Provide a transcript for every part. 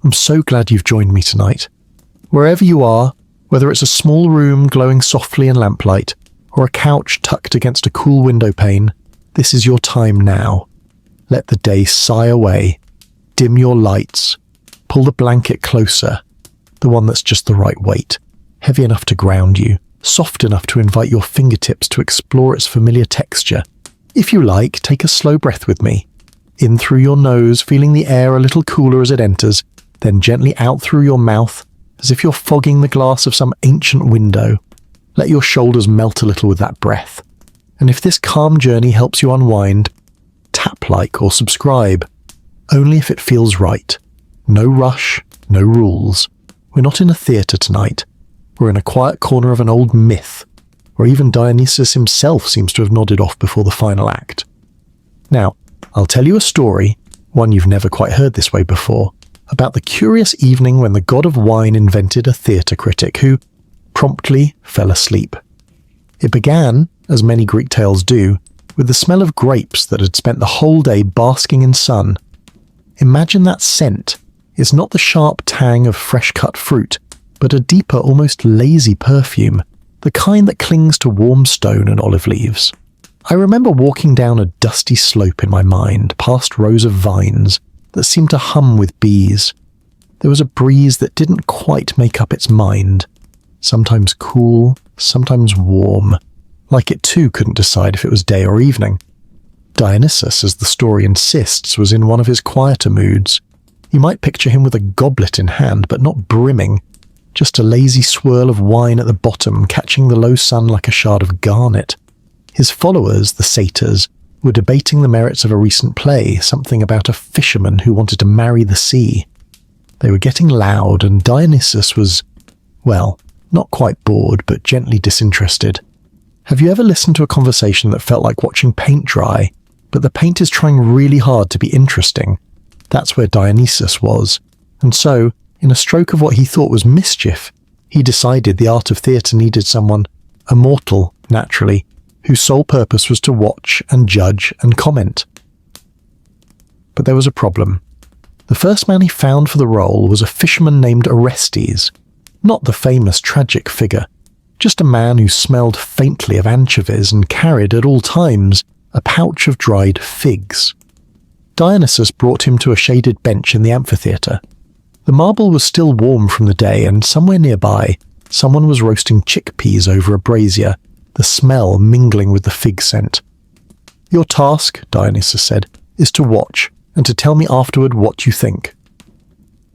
I'm so glad you've joined me tonight. Wherever you are, whether it's a small room glowing softly in lamplight, or a couch tucked against a cool window pane, this is your time now. Let the day sigh away. Dim your lights. Pull the blanket closer, the one that's just the right weight, heavy enough to ground you, soft enough to invite your fingertips to explore its familiar texture. If you like, take a slow breath with me. In through your nose, feeling the air a little cooler as it enters, then gently out through your mouth, as if you're fogging the glass of some ancient window. Let your shoulders melt a little with that breath. And if this calm journey helps you unwind, tap like or subscribe, only if it feels right. No rush, no rules. We're not in a theatre tonight. We're in a quiet corner of an old myth, where even Dionysus himself seems to have nodded off before the final act. Now, I'll tell you a story, one you've never quite heard this way before, about the curious evening when the god of wine invented a theatre critic who promptly fell asleep. It began, as many Greek tales do, with the smell of grapes that had spent the whole day basking in sun. Imagine that scent. It's not the sharp tang of fresh-cut fruit, but a deeper, almost lazy perfume, the kind that clings to warm stone and olive leaves. I remember walking down a dusty slope in my mind, past rows of vines that seemed to hum with bees. There was a breeze that didn't quite make up its mind, sometimes cool, sometimes warm, like it too couldn't decide if it was day or evening. Dionysus, as the story insists, was in one of his quieter moods. You might picture him with a goblet in hand, but not brimming, just a lazy swirl of wine at the bottom, catching the low sun like a shard of garnet. His followers, the satyrs, were debating the merits of a recent play, something about a fisherman who wanted to marry the sea. They were getting loud, and Dionysus was, well, not quite bored, but gently disinterested. Have you ever listened to a conversation that felt like watching paint dry, but the paint is trying really hard to be interesting? That's where Dionysus was. And so, in a stroke of what he thought was mischief, he decided the art of theatre needed someone, a mortal, naturally, whose sole purpose was to watch and judge and comment. But there was a problem. The first man he found for the role was a fisherman named Orestes, not the famous tragic figure, just a man who smelled faintly of anchovies and carried at all times a pouch of dried figs. Dionysus brought him to a shaded bench in the amphitheatre. The marble was still warm from the day, and somewhere nearby, someone was roasting chickpeas over a brazier, the smell mingling with the fig scent. "Your task," Dionysus said, "is to watch, and to tell me afterward what you think."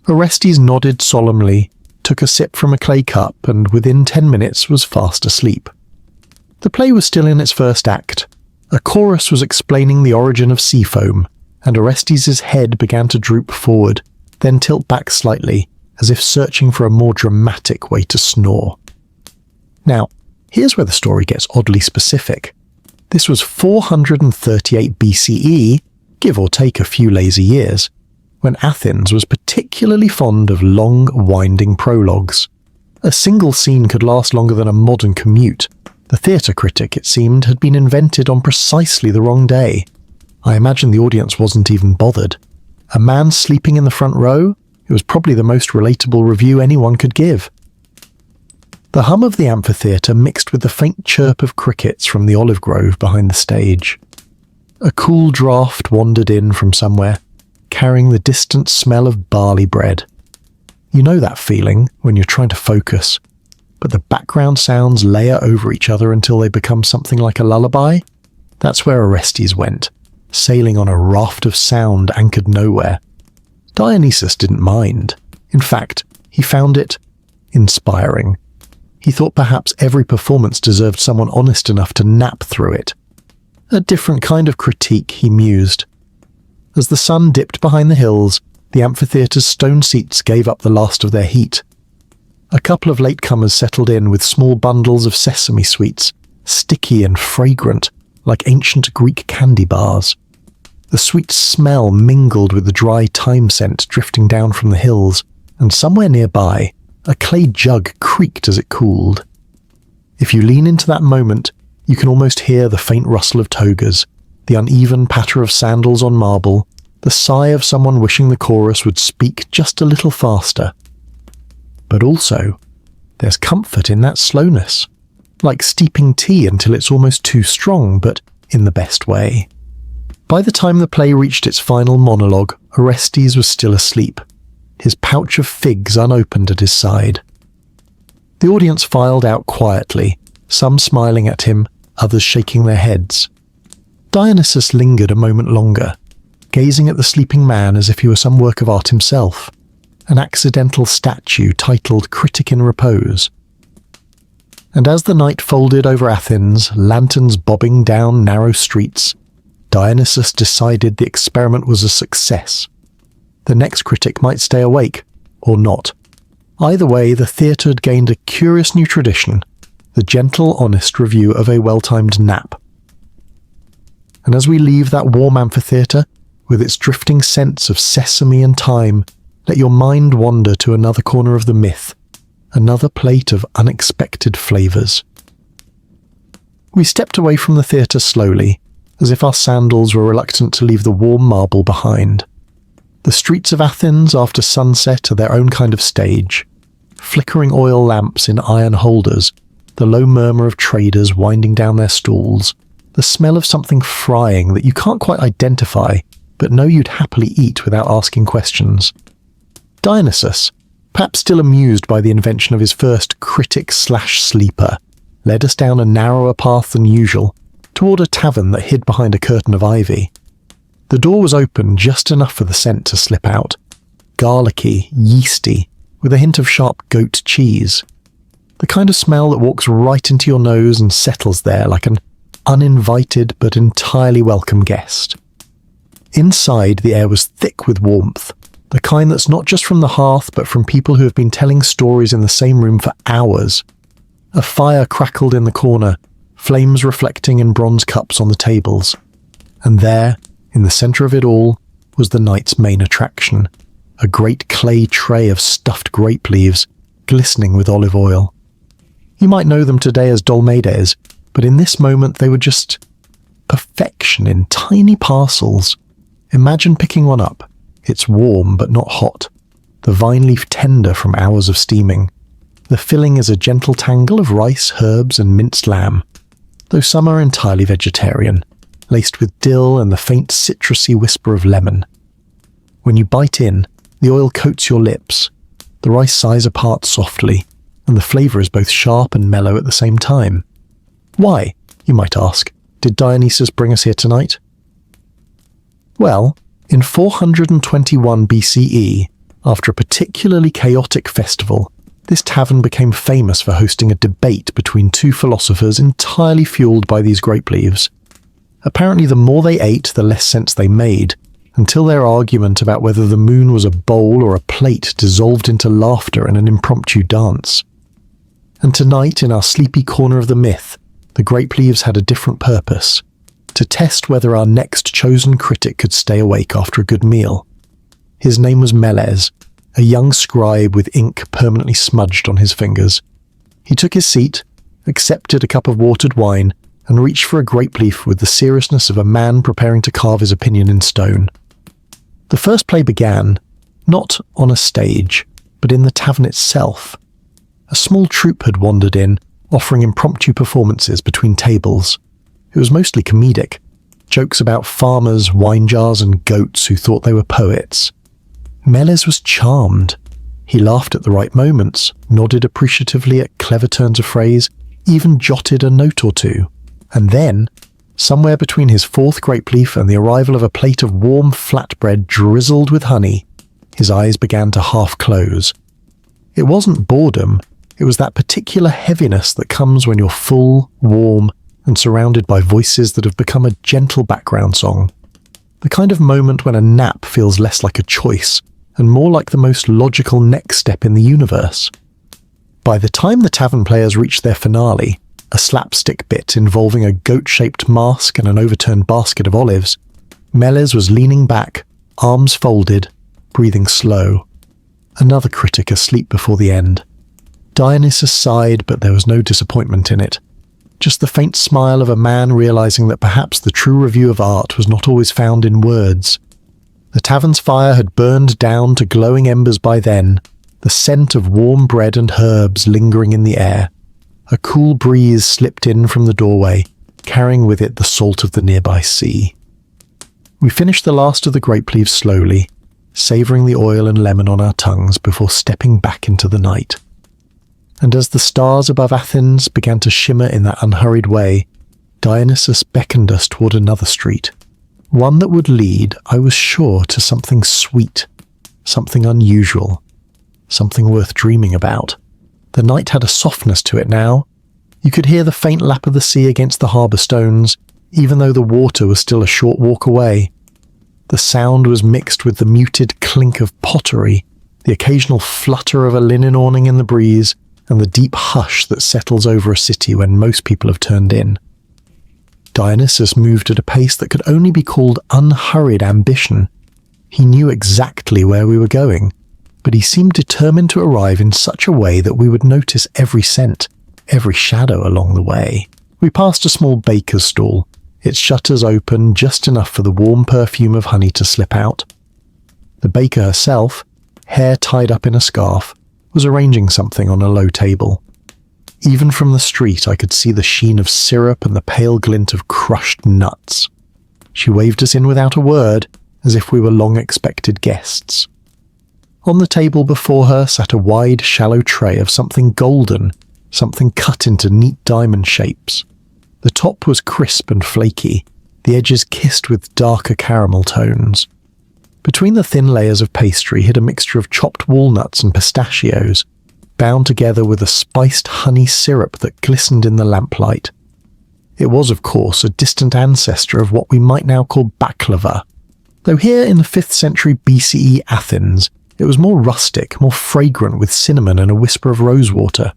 Orestes nodded solemnly, took a sip from a clay cup, and within 10 minutes was fast asleep. The play was still in its first act. A chorus was explaining the origin of sea foam, and Orestes' head began to droop forward, then tilt back slightly, as if searching for a more dramatic way to snore. Now, here's where the story gets oddly specific. This was 438 BCE, give or take a few lazy years, when Athens was particularly fond of long, winding prologues. A single scene could last longer than a modern commute. The theatre critic, it seemed, had been invented on precisely the wrong day. I imagine the audience wasn't even bothered. A man sleeping in the front row? It was probably the most relatable review anyone could give. The hum of the amphitheatre mixed with the faint chirp of crickets from the olive grove behind the stage. A cool draught wandered in from somewhere, carrying the distant smell of barley bread. You know that feeling when you're trying to focus, but the background sounds layer over each other until they become something like a lullaby? That's where Orestes went, sailing on a raft of sound anchored nowhere. Dionysus didn't mind. In fact, he found it inspiring. He thought perhaps every performance deserved someone honest enough to nap through it. A different kind of critique, he mused. As the sun dipped behind the hills, the amphitheatre's stone seats gave up the last of their heat. A couple of latecomers settled in with small bundles of sesame sweets, sticky and fragrant, like ancient Greek candy bars. The sweet smell mingled with the dry thyme scent drifting down from the hills, and somewhere nearby, a clay jug creaked as it cooled. If you lean into that moment, you can almost hear the faint rustle of togas, the uneven patter of sandals on marble, the sigh of someone wishing the chorus would speak just a little faster. But also, there's comfort in that slowness, like steeping tea until it's almost too strong, but in the best way. By the time the play reached its final monologue, Orestes was still asleep, his pouch of figs unopened at his side. The audience filed out quietly, some smiling at him, others shaking their heads. Dionysus lingered a moment longer, gazing at the sleeping man as if he were some work of art himself, an accidental statue titled Critic in Repose. And as the night folded over Athens, lanterns bobbing down narrow streets, Dionysus decided the experiment was a success. The next critic might stay awake, or not. Either way, the theatre had gained a curious new tradition, the gentle, honest review of a well-timed nap. And as we leave that warm amphitheatre, with its drifting scents of sesame and thyme, let your mind wander to another corner of the myth, another plate of unexpected flavours. We stepped away from the theatre slowly, as if our sandals were reluctant to leave the warm marble behind. The streets of Athens after sunset are their own kind of stage. Flickering oil lamps in iron holders, the low murmur of traders winding down their stalls, the smell of something frying that you can't quite identify, but know you'd happily eat without asking questions. Dionysus, perhaps still amused by the invention of his first critic/sleeper, led us down a narrower path than usual, toward a tavern that hid behind a curtain of ivy. The door was open just enough for the scent to slip out. Garlicky, yeasty, with a hint of sharp goat cheese. The kind of smell that walks right into your nose and settles there like an uninvited but entirely welcome guest. Inside, the air was thick with warmth, the kind that's not just from the hearth but from people who have been telling stories in the same room for hours. A fire crackled in the corner, flames reflecting in bronze cups on the tables. And there, in the centre of it all, was the night's main attraction, a great clay tray of stuffed grape leaves, glistening with olive oil. You might know them today as dolmades, but in this moment they were just perfection in tiny parcels. Imagine picking one up. It's warm but not hot, the vine leaf tender from hours of steaming. The filling is a gentle tangle of rice, herbs and minced lamb, though some are entirely vegetarian, laced with dill and the faint citrusy whisper of lemon. When you bite in, the oil coats your lips, the rice sighs apart softly, and the flavour is both sharp and mellow at the same time. Why, you might ask, did Dionysus bring us here tonight? Well, in 421 BCE, after a particularly chaotic festival, this tavern became famous for hosting a debate between two philosophers entirely fueled by these grape leaves. Apparently the more they ate, the less sense they made, until their argument about whether the moon was a bowl or a plate dissolved into laughter and an impromptu dance. And tonight, in our sleepy corner of the myth, the grape leaves had a different purpose, to test whether our next chosen critic could stay awake after a good meal. His name was Meles, a young scribe with ink permanently smudged on his fingers. He took his seat, accepted a cup of watered wine, and reached for a grape leaf with the seriousness of a man preparing to carve his opinion in stone. The first play began, not on a stage, but in the tavern itself. A small troupe had wandered in, offering impromptu performances between tables. It was mostly comedic, jokes about farmers, wine jars, and goats who thought they were poets. Meles was charmed. He laughed at the right moments, nodded appreciatively at clever turns of phrase, even jotted a note or two. And then, somewhere between his fourth grape leaf and the arrival of a plate of warm flatbread drizzled with honey, his eyes began to half close. It wasn't boredom, it was that particular heaviness that comes when you're full, warm, and surrounded by voices that have become a gentle background song. The kind of moment when a nap feels less like a choice, and more like the most logical next step in the universe. By the time the tavern players reached their finale, a slapstick bit involving a goat-shaped mask and an overturned basket of olives, Meles was leaning back, arms folded, breathing slow. Another critic asleep before the end. Dionysus sighed, but there was no disappointment in it. Just the faint smile of a man realizing that perhaps the true review of art was not always found in words. The tavern's fire had burned down to glowing embers by then, the scent of warm bread and herbs lingering in the air. A cool breeze slipped in from the doorway, carrying with it the salt of the nearby sea. We finished the last of the grape leaves slowly, savouring the oil and lemon on our tongues before stepping back into the night. And as the stars above Athens began to shimmer in that unhurried way, Dionysus beckoned us toward another street, one that would lead, I was sure, to something sweet, something unusual, something worth dreaming about. The night had a softness to it now. You could hear the faint lap of the sea against the harbour stones, even though the water was still a short walk away. The sound was mixed with the muted clink of pottery, the occasional flutter of a linen awning in the breeze, and the deep hush that settles over a city when most people have turned in. Dionysus moved at a pace that could only be called unhurried ambition. He knew exactly where we were going, but he seemed determined to arrive in such a way that we would notice every scent, every shadow along the way. We passed a small baker's stall, its shutters open just enough for the warm perfume of honey to slip out. The baker herself, hair tied up in a scarf, was arranging something on a low table. Even from the street I could see the sheen of syrup and the pale glint of crushed nuts. She waved us in without a word, as if we were long-expected guests. On the table before her sat a wide, shallow tray of something golden, something cut into neat diamond shapes. The top was crisp and flaky, the edges kissed with darker caramel tones. Between the thin layers of pastry hid a mixture of chopped walnuts and pistachios, bound together with a spiced honey syrup that glistened in the lamplight. It was, of course, a distant ancestor of what we might now call baklava, though here in the 5th century BCE Athens, it was more rustic, more fragrant with cinnamon and a whisper of rosewater.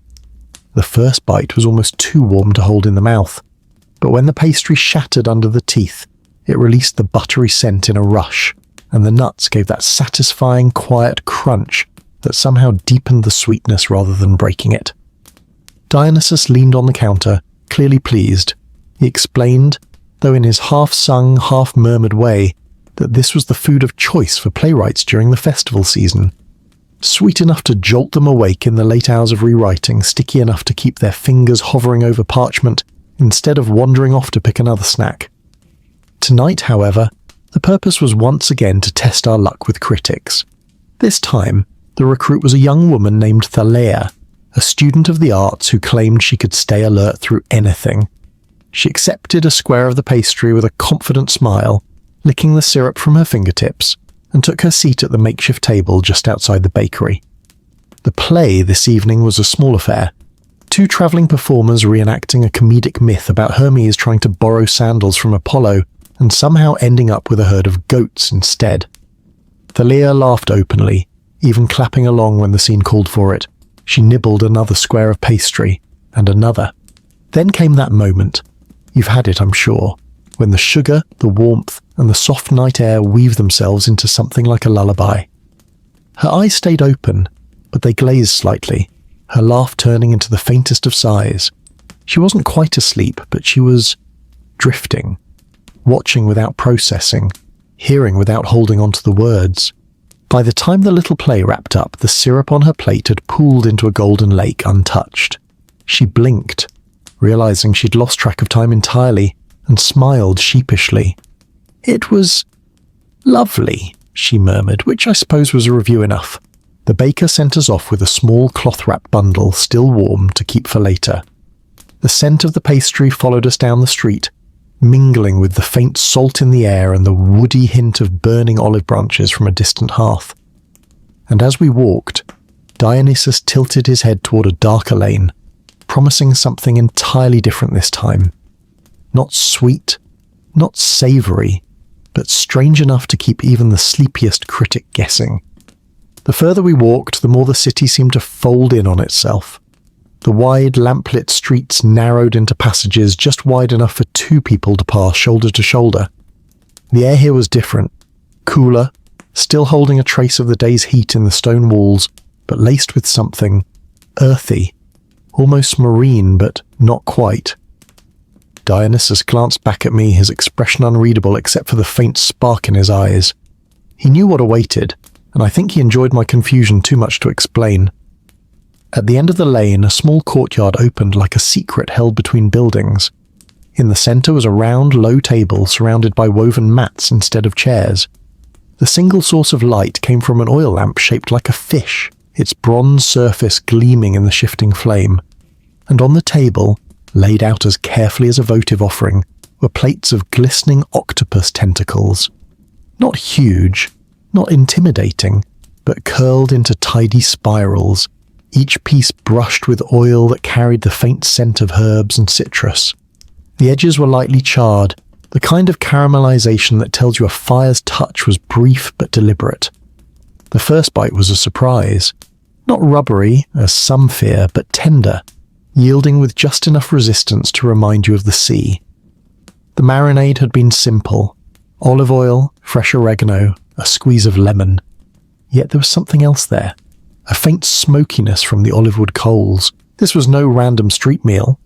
The first bite was almost too warm to hold in the mouth, but when the pastry shattered under the teeth, it released the buttery scent in a rush, and the nuts gave that satisfying, quiet crunch that somehow deepened the sweetness rather than breaking it. Dionysus leaned on the counter, clearly pleased. He explained, though in his half-sung, half-murmured way, that this was the food of choice for playwrights during the festival season. Sweet enough to jolt them awake in the late hours of rewriting, sticky enough to keep their fingers hovering over parchment instead of wandering off to pick another snack. Tonight, however, the purpose was once again to test our luck with critics. This time, the recruit was a young woman named Thalia, a student of the arts who claimed she could stay alert through anything. She accepted a square of the pastry with a confident smile, licking the syrup from her fingertips, and took her seat at the makeshift table just outside the bakery. The play this evening was a small affair. 2 travelling performers reenacting a comedic myth about Hermes trying to borrow sandals from Apollo and somehow ending up with a herd of goats instead. Thalia laughed openly, even clapping along when the scene called for it. She nibbled another square of pastry, and another. Then came that moment. You've had it, I'm sure, when the sugar, the warmth, and the soft night air weave themselves into something like a lullaby. Her eyes stayed open, but they glazed slightly, her laugh turning into the faintest of sighs. She wasn't quite asleep, but she was drifting, watching without processing, hearing without holding on to the words. By the time the little play wrapped up, the syrup on her plate had pooled into a golden lake untouched. She blinked, realizing she'd lost track of time entirely, and smiled sheepishly. "It was lovely," she murmured, which I suppose was a review enough. The baker sent us off with a small cloth-wrapped bundle, still warm, to keep for later. The scent of the pastry followed us down the street, mingling with the faint salt in the air and the woody hint of burning olive branches from a distant hearth. And as we walked, Dionysus tilted his head toward a darker lane, promising something entirely different this time. Not sweet, not savoury, but strange enough to keep even the sleepiest critic guessing. The further we walked, the more the city seemed to fold in on itself. The wide, lamplit streets narrowed into passages just wide enough for 2 people to pass shoulder to shoulder. The air here was different, cooler, still holding a trace of the day's heat in the stone walls, but laced with something earthy, almost marine, but not quite. Dionysus glanced back at me, his expression unreadable except for the faint spark in his eyes. He knew what awaited, and I think he enjoyed my confusion too much to explain. At the end of the lane, a small courtyard opened like a secret held between buildings. In the centre was a round, low table surrounded by woven mats instead of chairs. The single source of light came from an oil lamp shaped like a fish, its bronze surface gleaming in the shifting flame. And on the table, laid out as carefully as a votive offering, were plates of glistening octopus tentacles. Not huge, not intimidating, but curled into tidy spirals, each piece brushed with oil that carried the faint scent of herbs and citrus. The edges were lightly charred, the kind of caramelization that tells you a fire's touch was brief but deliberate. The first bite was a surprise. Not rubbery, as some fear, but tender, yielding with just enough resistance to remind you of the sea. The marinade had been simple. Olive oil, fresh oregano, a squeeze of lemon. Yet there was something else there. A faint smokiness from the olive wood coals. This was no random street meal.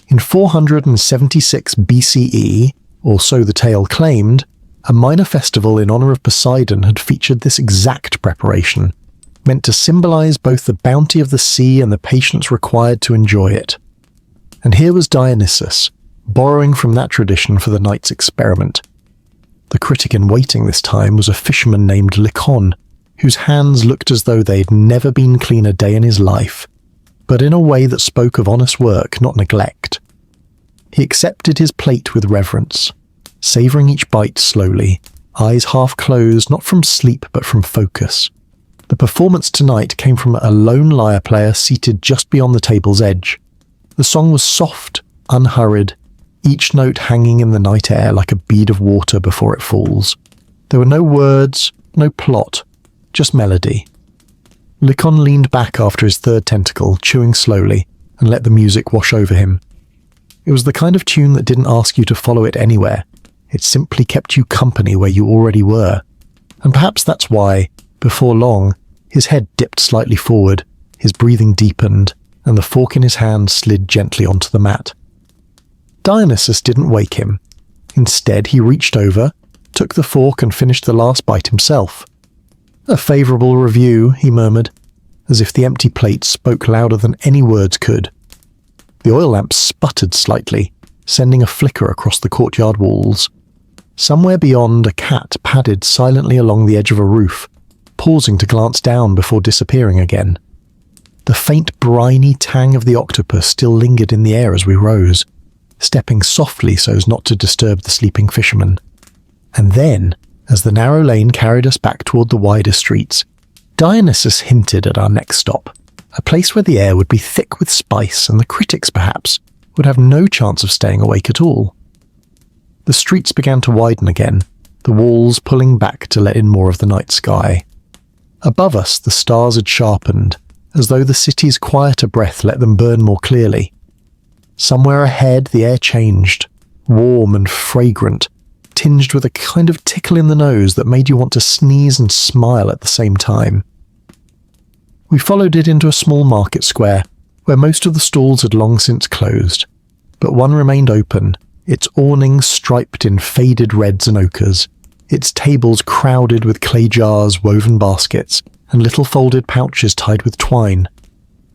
In 476 BCE, or so the tale claimed, a minor festival in honor of Poseidon had featured this exact preparation, meant to symbolize both the bounty of the sea and the patience required to enjoy it. And here was Dionysus, borrowing from that tradition for the night's experiment. The critic in waiting this time was a fisherman named Lycon, whose hands looked as though they'd never been clean a day in his life, but in a way that spoke of honest work, not neglect. He accepted his plate with reverence, savouring each bite slowly, eyes half closed, not from sleep but from focus. The performance tonight came from a lone lyre player seated just beyond the table's edge. The song was soft, unhurried, each note hanging in the night air like a bead of water before it falls. There were no words, no plot, just melody. Lycon leaned back after his third tentacle, chewing slowly, and let the music wash over him. It was the kind of tune that didn't ask you to follow it anywhere. It simply kept you company where you already were. And perhaps that's why, before long, his head dipped slightly forward, his breathing deepened, and the fork in his hand slid gently onto the mat. Dionysus didn't wake him. Instead, he reached over, took the fork and finished the last bite himself. "A favourable review," he murmured, as if the empty plate spoke louder than any words could. The oil lamp sputtered slightly, sending a flicker across the courtyard walls. Somewhere beyond, a cat padded silently along the edge of a roof, pausing to glance down before disappearing again. The faint briny tang of the octopus still lingered in the air as we rose, stepping softly so as not to disturb the sleeping fisherman. And then, as the narrow lane carried us back toward the wider streets, Dionysus hinted at our next stop, a place where the air would be thick with spice and the critics, perhaps, would have no chance of staying awake at all. The streets began to widen again, the walls pulling back to let in more of the night sky. Above us, the stars had sharpened, as though the city's quieter breath let them burn more clearly. Somewhere ahead, the air changed, warm and fragrant, tinged with a kind of tickle in the nose that made you want to sneeze and smile at the same time. We followed it into a small market square, where most of the stalls had long since closed, but one remained open, its awnings striped in faded reds and ochres, its tables crowded with clay jars, woven baskets, and little folded pouches tied with twine.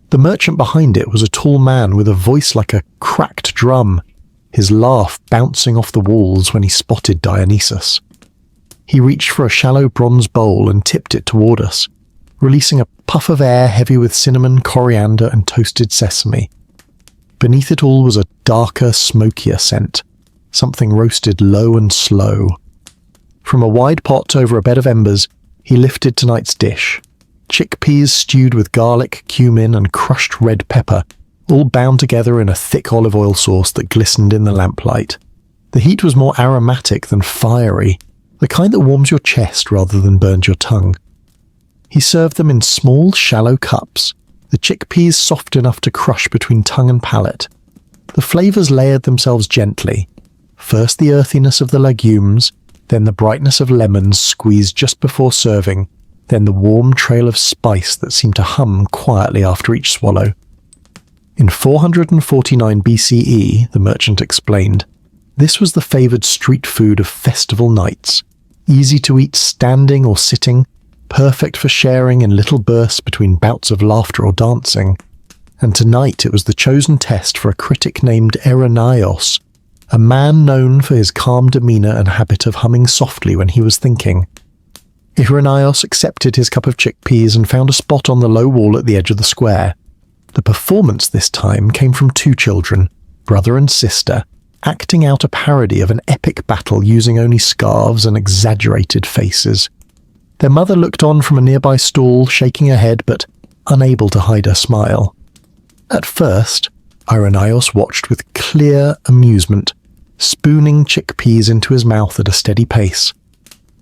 The merchant behind it was a tall man with a voice like a cracked drum, his laugh bouncing off the walls when he spotted Dionysus. He reached for a shallow bronze bowl and tipped it toward us, releasing a puff of air heavy with cinnamon, coriander, and toasted sesame. Beneath it all was a darker, smokier scent, something roasted low and slow. From a wide pot over a bed of embers, he lifted tonight's dish, chickpeas stewed with garlic, cumin, and crushed red pepper, all bound together in a thick olive oil sauce that glistened in the lamplight. The heat was more aromatic than fiery, the kind that warms your chest rather than burns your tongue. He served them in small, shallow cups, the chickpeas soft enough to crush between tongue and palate. The flavours layered themselves gently, first the earthiness of the legumes, then the brightness of lemons squeezed just before serving, then the warm trail of spice that seemed to hum quietly after each swallow. In 449 BCE, the merchant explained, this was the favoured street food of festival nights, easy to eat standing or sitting, perfect for sharing in little bursts between bouts of laughter or dancing. And tonight it was the chosen test for a critic named Dionysus, a man known for his calm demeanour and habit of humming softly when he was thinking. Dionysus accepted his cup of chickpeas and found a spot on the low wall at the edge of the square. The performance this time came from two children, brother and sister, acting out a parody of an epic battle using only scarves and exaggerated faces. Their mother looked on from a nearby stall, shaking her head but unable to hide her smile. At first, Dionysus watched with clear amusement, spooning chickpeas into his mouth at a steady pace.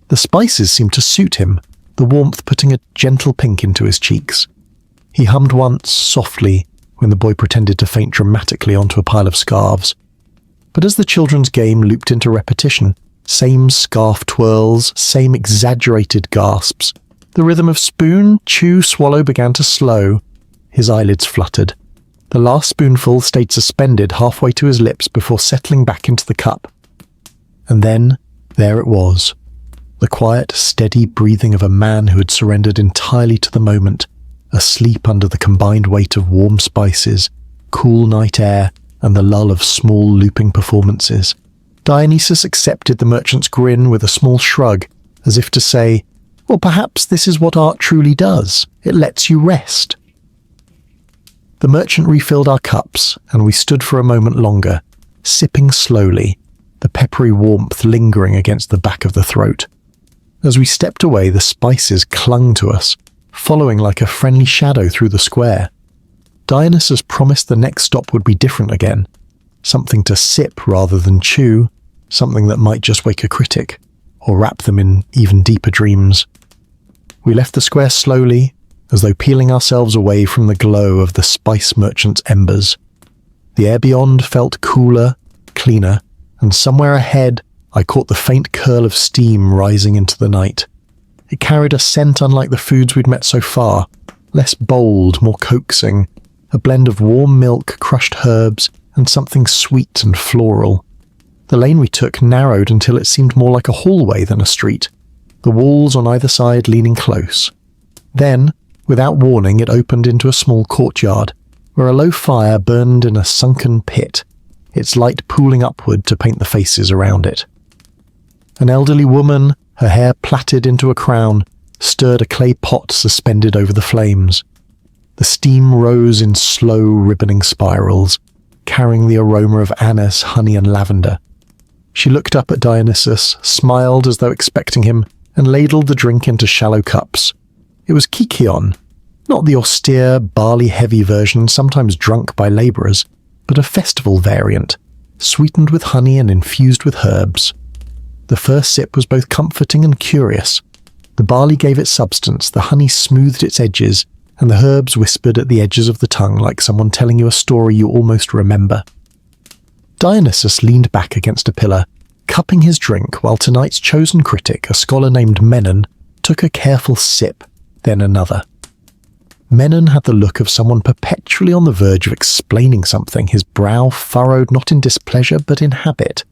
The spices seemed to suit him, the warmth putting a gentle pink into his cheeks. He hummed once, softly, when the boy pretended to faint dramatically onto a pile of scarves. But as the children's game looped into repetition, same scarf twirls, same exaggerated gasps, the rhythm of spoon, chew, swallow began to slow. His eyelids fluttered. The last spoonful stayed suspended halfway to his lips before settling back into the cup. And then, there it was. The quiet, steady breathing of a man who had surrendered entirely to the moment, asleep under the combined weight of warm spices, cool night air, and the lull of small looping performances. Dionysus accepted the merchant's grin with a small shrug, as if to say, well, perhaps this is what art truly does. It lets you rest. The merchant refilled our cups, and we stood for a moment longer, sipping slowly, the peppery warmth lingering against the back of the throat. As we stepped away, the spices clung to us, following like a friendly shadow through the square. Dionysus promised the next stop would be different again, something to sip rather than chew, something that might just wake a critic, or wrap them in even deeper dreams. We left the square slowly, as though peeling ourselves away from the glow of the spice merchant's embers. The air beyond felt cooler, cleaner, and somewhere ahead I caught the faint curl of steam rising into the night. It carried a scent unlike the foods we'd met so far, less bold, more coaxing, a blend of warm milk, crushed herbs, and something sweet and floral. The lane we took narrowed until it seemed more like a hallway than a street, the walls on either side leaning close. Then, without warning, it opened into a small courtyard, where a low fire burned in a sunken pit, its light pooling upward to paint the faces around it. An elderly woman, her hair plaited into a crown, stirred a clay pot suspended over the flames. The steam rose in slow, ribboning spirals, carrying the aroma of anise, honey, and lavender. She looked up at Dionysus, smiled as though expecting him, and ladled the drink into shallow cups. It was kikion, not the austere, barley-heavy version sometimes drunk by labourers, but a festival variant, sweetened with honey and infused with herbs. The first sip was both comforting and curious. The barley gave it substance, the honey smoothed its edges, and the herbs whispered at the edges of the tongue like someone telling you a story you almost remember. Dionysus leaned back against a pillar, cupping his drink while tonight's chosen critic, a scholar named Menon, took a careful sip, then another. Menon had the look of someone perpetually on the verge of explaining something, his brow furrowed not in displeasure but in habit.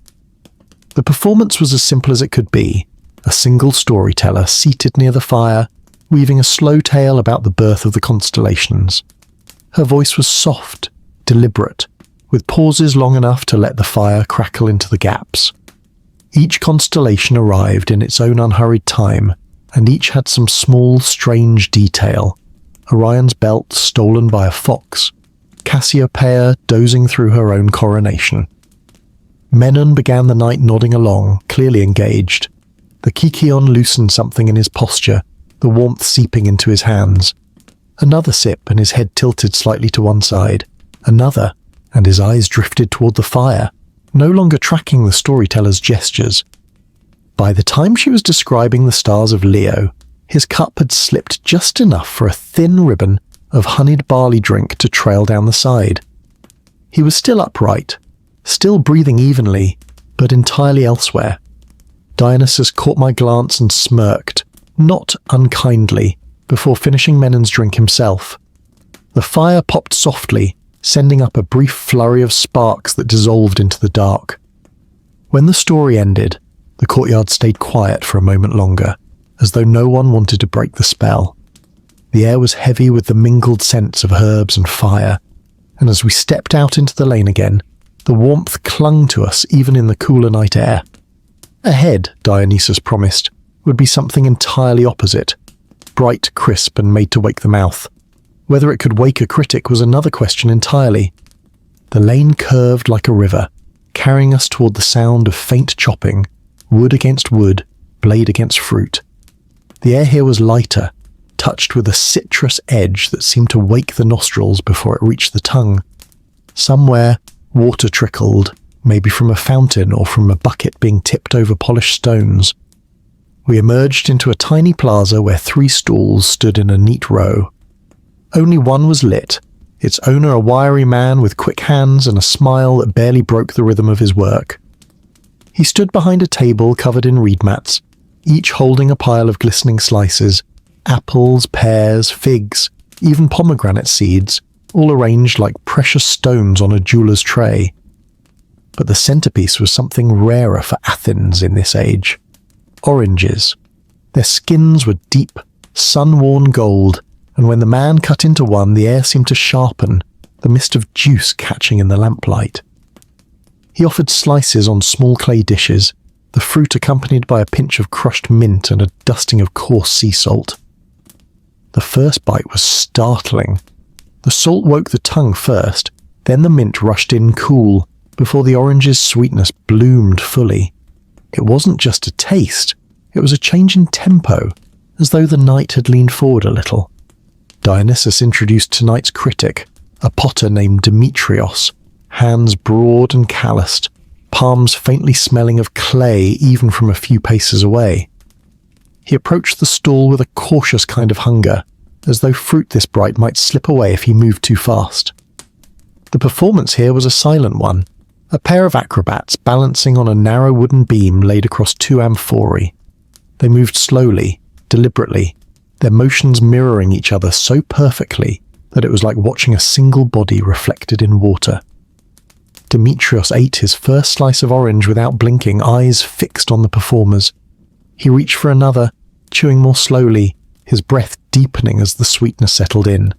The performance was as simple as it could be, a single storyteller seated near the fire, weaving a slow tale about the birth of the constellations. Her voice was soft, deliberate, with pauses long enough to let the fire crackle into the gaps. Each constellation arrived in its own unhurried time, and each had some small, strange detail. Orion's belt stolen by a fox, Cassiopeia dozing through her own coronation. Menon began the night nodding along, clearly engaged. The kikion loosened something in his posture, the warmth seeping into his hands. Another sip and his head tilted slightly to one side. Another, and his eyes drifted toward the fire, no longer tracking the storyteller's gestures. By the time she was describing the stars of Leo, his cup had slipped just enough for a thin ribbon of honeyed barley drink to trail down the side. He was still upright, still breathing evenly, but entirely elsewhere. Dionysus caught my glance and smirked, not unkindly, before finishing Menon's drink himself. The fire popped softly, sending up a brief flurry of sparks that dissolved into the dark. When the story ended, The courtyard stayed quiet for a moment longer, as though no one wanted to break the spell. The air was heavy with the mingled scents of herbs and fire, and as we stepped out into the lane again, the warmth clung to us even in the cooler night air. Ahead, Dionysus promised, would be something entirely opposite, bright, crisp, and made to wake the mouth. Whether it could wake a critic was another question entirely. The lane curved like a river, carrying us toward the sound of faint chopping, wood against wood, blade against fruit. The air here was lighter, touched with a citrus edge that seemed to wake the nostrils before it reached the tongue. Somewhere, water trickled, maybe from a fountain or from a bucket being tipped over polished stones. We emerged into a tiny plaza where 3 stalls stood in a neat row. Only one was lit, its owner a wiry man with quick hands and a smile that barely broke the rhythm of his work. He stood behind a table covered in reed mats, each holding a pile of glistening slices, apples, pears, figs, even pomegranate seeds, all arranged like precious stones on a jeweller's tray. But the centerpiece was something rarer for Athens in this age. Oranges. Their skins were deep, sun-worn gold, and when the man cut into one, the air seemed to sharpen, the mist of juice catching in the lamplight. He offered slices on small clay dishes, the fruit accompanied by a pinch of crushed mint and a dusting of coarse sea salt. The first bite was startling. The salt woke the tongue first, then the mint rushed in cool, before the orange's sweetness bloomed fully. It wasn't just a taste, it was a change in tempo, as though the night had leaned forward a little. Dionysus introduced tonight's critic, a potter named Demetrios, hands broad and calloused, palms faintly smelling of clay even from a few paces away. He approached the stall with a cautious kind of hunger, as though fruit this bright might slip away if he moved too fast. The performance here was a silent one, a pair of acrobats balancing on a narrow wooden beam laid across 2 amphorae. They moved slowly, deliberately, their motions mirroring each other so perfectly that it was like watching a single body reflected in water. Demetrios ate his first slice of orange without blinking, eyes fixed on the performers. He reached for another, chewing more slowly, his breath deepening as the sweetness settled in.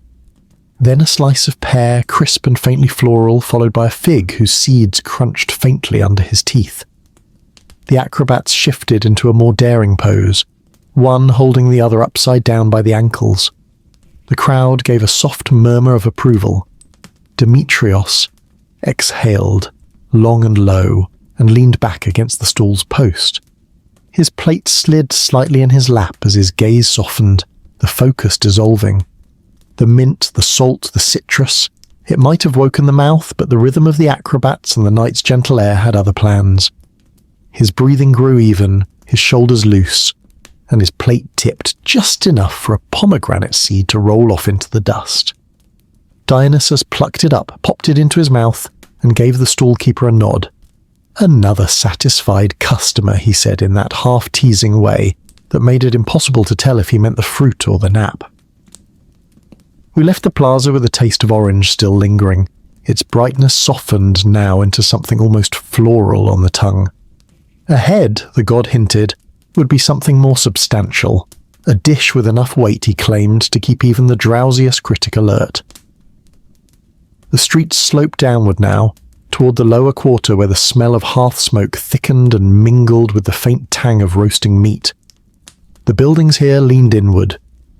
Then a slice of pear, crisp and faintly floral, followed by a fig whose seeds crunched faintly under his teeth. The acrobats shifted into a more daring pose, one holding the other upside down by the ankles. The crowd gave a soft murmur of approval. Demetrios exhaled, long and low, and leaned back against the stall's post. His plate slid slightly in his lap as his gaze softened, the focus dissolving. The mint, the salt, the citrus, it might have woken the mouth, but the rhythm of the acrobats and the night's gentle air had other plans. His breathing grew even, his shoulders loose, and his plate tipped just enough for a pomegranate seed to roll off into the dust. Dionysus plucked it up, popped it into his mouth, and gave the stall-keeper a nod. "Another satisfied customer," he said in that half-teasing way that made it impossible to tell if he meant the fruit or the nap. We left the plaza with a taste of orange still lingering, its brightness softened now into something almost floral on the tongue. Ahead, the god hinted, would be something more substantial, a dish with enough weight, he claimed, to keep even the drowsiest critic alert. The streets sloped downward now, toward the lower quarter where the smell of hearth smoke thickened and mingled with the faint tang of roasting meat. The buildings here leaned inward,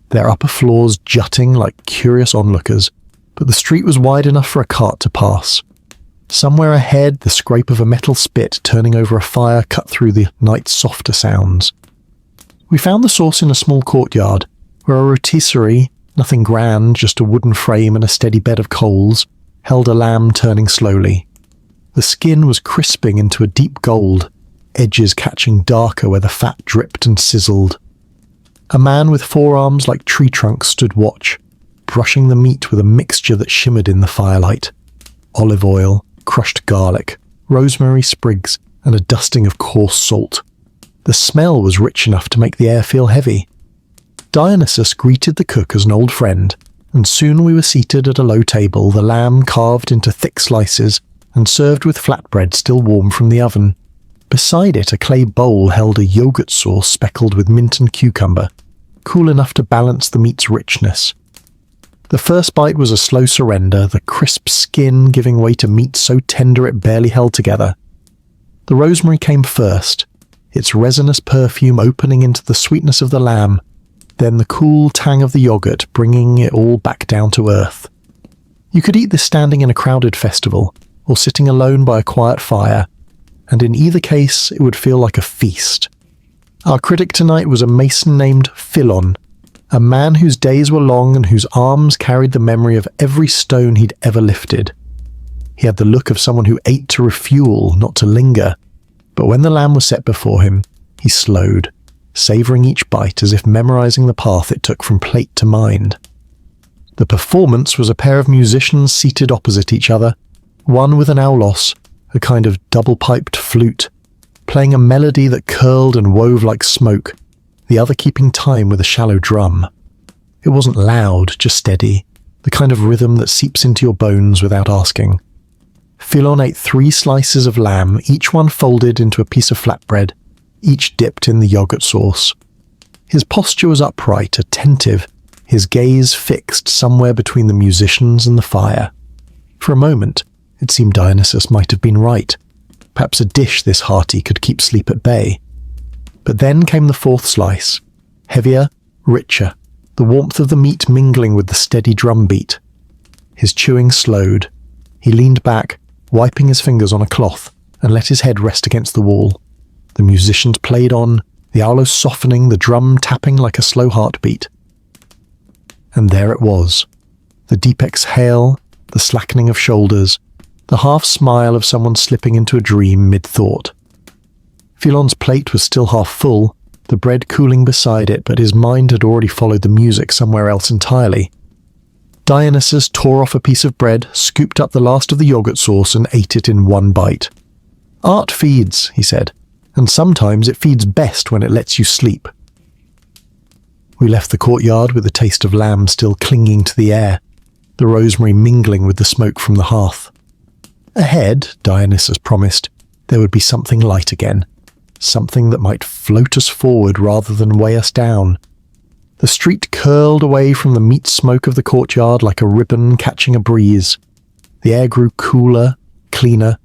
their upper floors jutting like curious onlookers, but the street was wide enough for a cart to pass. Somewhere ahead, the scrape of a metal spit turning over a fire cut through the night's softer sounds. We found the source in a small courtyard, where a rotisserie, nothing grand, just a wooden frame and a steady bed of coals, held a lamb turning slowly. The skin was crisping into a deep gold, edges catching darker where the fat dripped and sizzled. A man with forearms like tree trunks stood watch, brushing the meat with a mixture that shimmered in the firelight. Olive oil, crushed garlic, rosemary sprigs, and a dusting of coarse salt. The smell was rich enough to make the air feel heavy. Dionysus greeted the cook as an old friend, and soon we were seated at a low table, the lamb carved into thick slices and served with flatbread still warm from the oven. Beside it, a clay bowl held a yogurt sauce speckled with mint and cucumber, cool enough to balance the meat's richness. The first bite was a slow surrender, the crisp skin giving way to meat so tender it barely held together. The rosemary came first, its resinous perfume opening into the sweetness of the lamb, then the cool tang of the yogurt bringing it all back down to earth. You could eat this standing in a crowded festival, or sitting alone by a quiet fire, and in either case it would feel like a feast. Our critic tonight was a mason named Philon, a man whose days were long and whose arms carried the memory of every stone he'd ever lifted. He had the look of someone who ate to refuel, not to linger, but when the lamb was set before him, he slowed, savouring each bite as if memorising the path it took from plate to mind. The performance was a pair of musicians seated opposite each other, one with an aulos, a kind of double-piped flute, playing a melody that curled and wove like smoke, the other keeping time with a shallow drum. It wasn't loud, just steady, the kind of rhythm that seeps into your bones without asking. Philon ate 3 slices of lamb, each one folded into a piece of flatbread, each dipped in the yogurt sauce. His posture was upright, attentive, his gaze fixed somewhere between the musicians and the fire. For a moment, it seemed Dionysus might have been right. Perhaps a dish this hearty could keep sleep at bay. But then came the 4th slice, heavier, richer, the warmth of the meat mingling with the steady drum beat. His chewing slowed. He leaned back, wiping his fingers on a cloth, and let his head rest against the wall. The musicians played on, the aulos softening, the drum tapping like a slow heartbeat. And there it was, the deep exhale, the slackening of shoulders, the half-smile of someone slipping into a dream mid-thought. Philon's plate was still half full, the bread cooling beside it, but his mind had already followed the music somewhere else entirely. Dionysus tore off a piece of bread, scooped up the last of the yogurt sauce and ate it in one bite. "Art feeds," he said, "and sometimes it feeds best when it lets you sleep." We left the courtyard with the taste of lamb still clinging to the air, the rosemary mingling with the smoke from the hearth. Ahead, Dionysus promised, there would be something light again, something that might float us forward rather than weigh us down. The street curled away from the meat smoke of the courtyard like a ribbon catching a breeze. The air grew cooler, cleaner,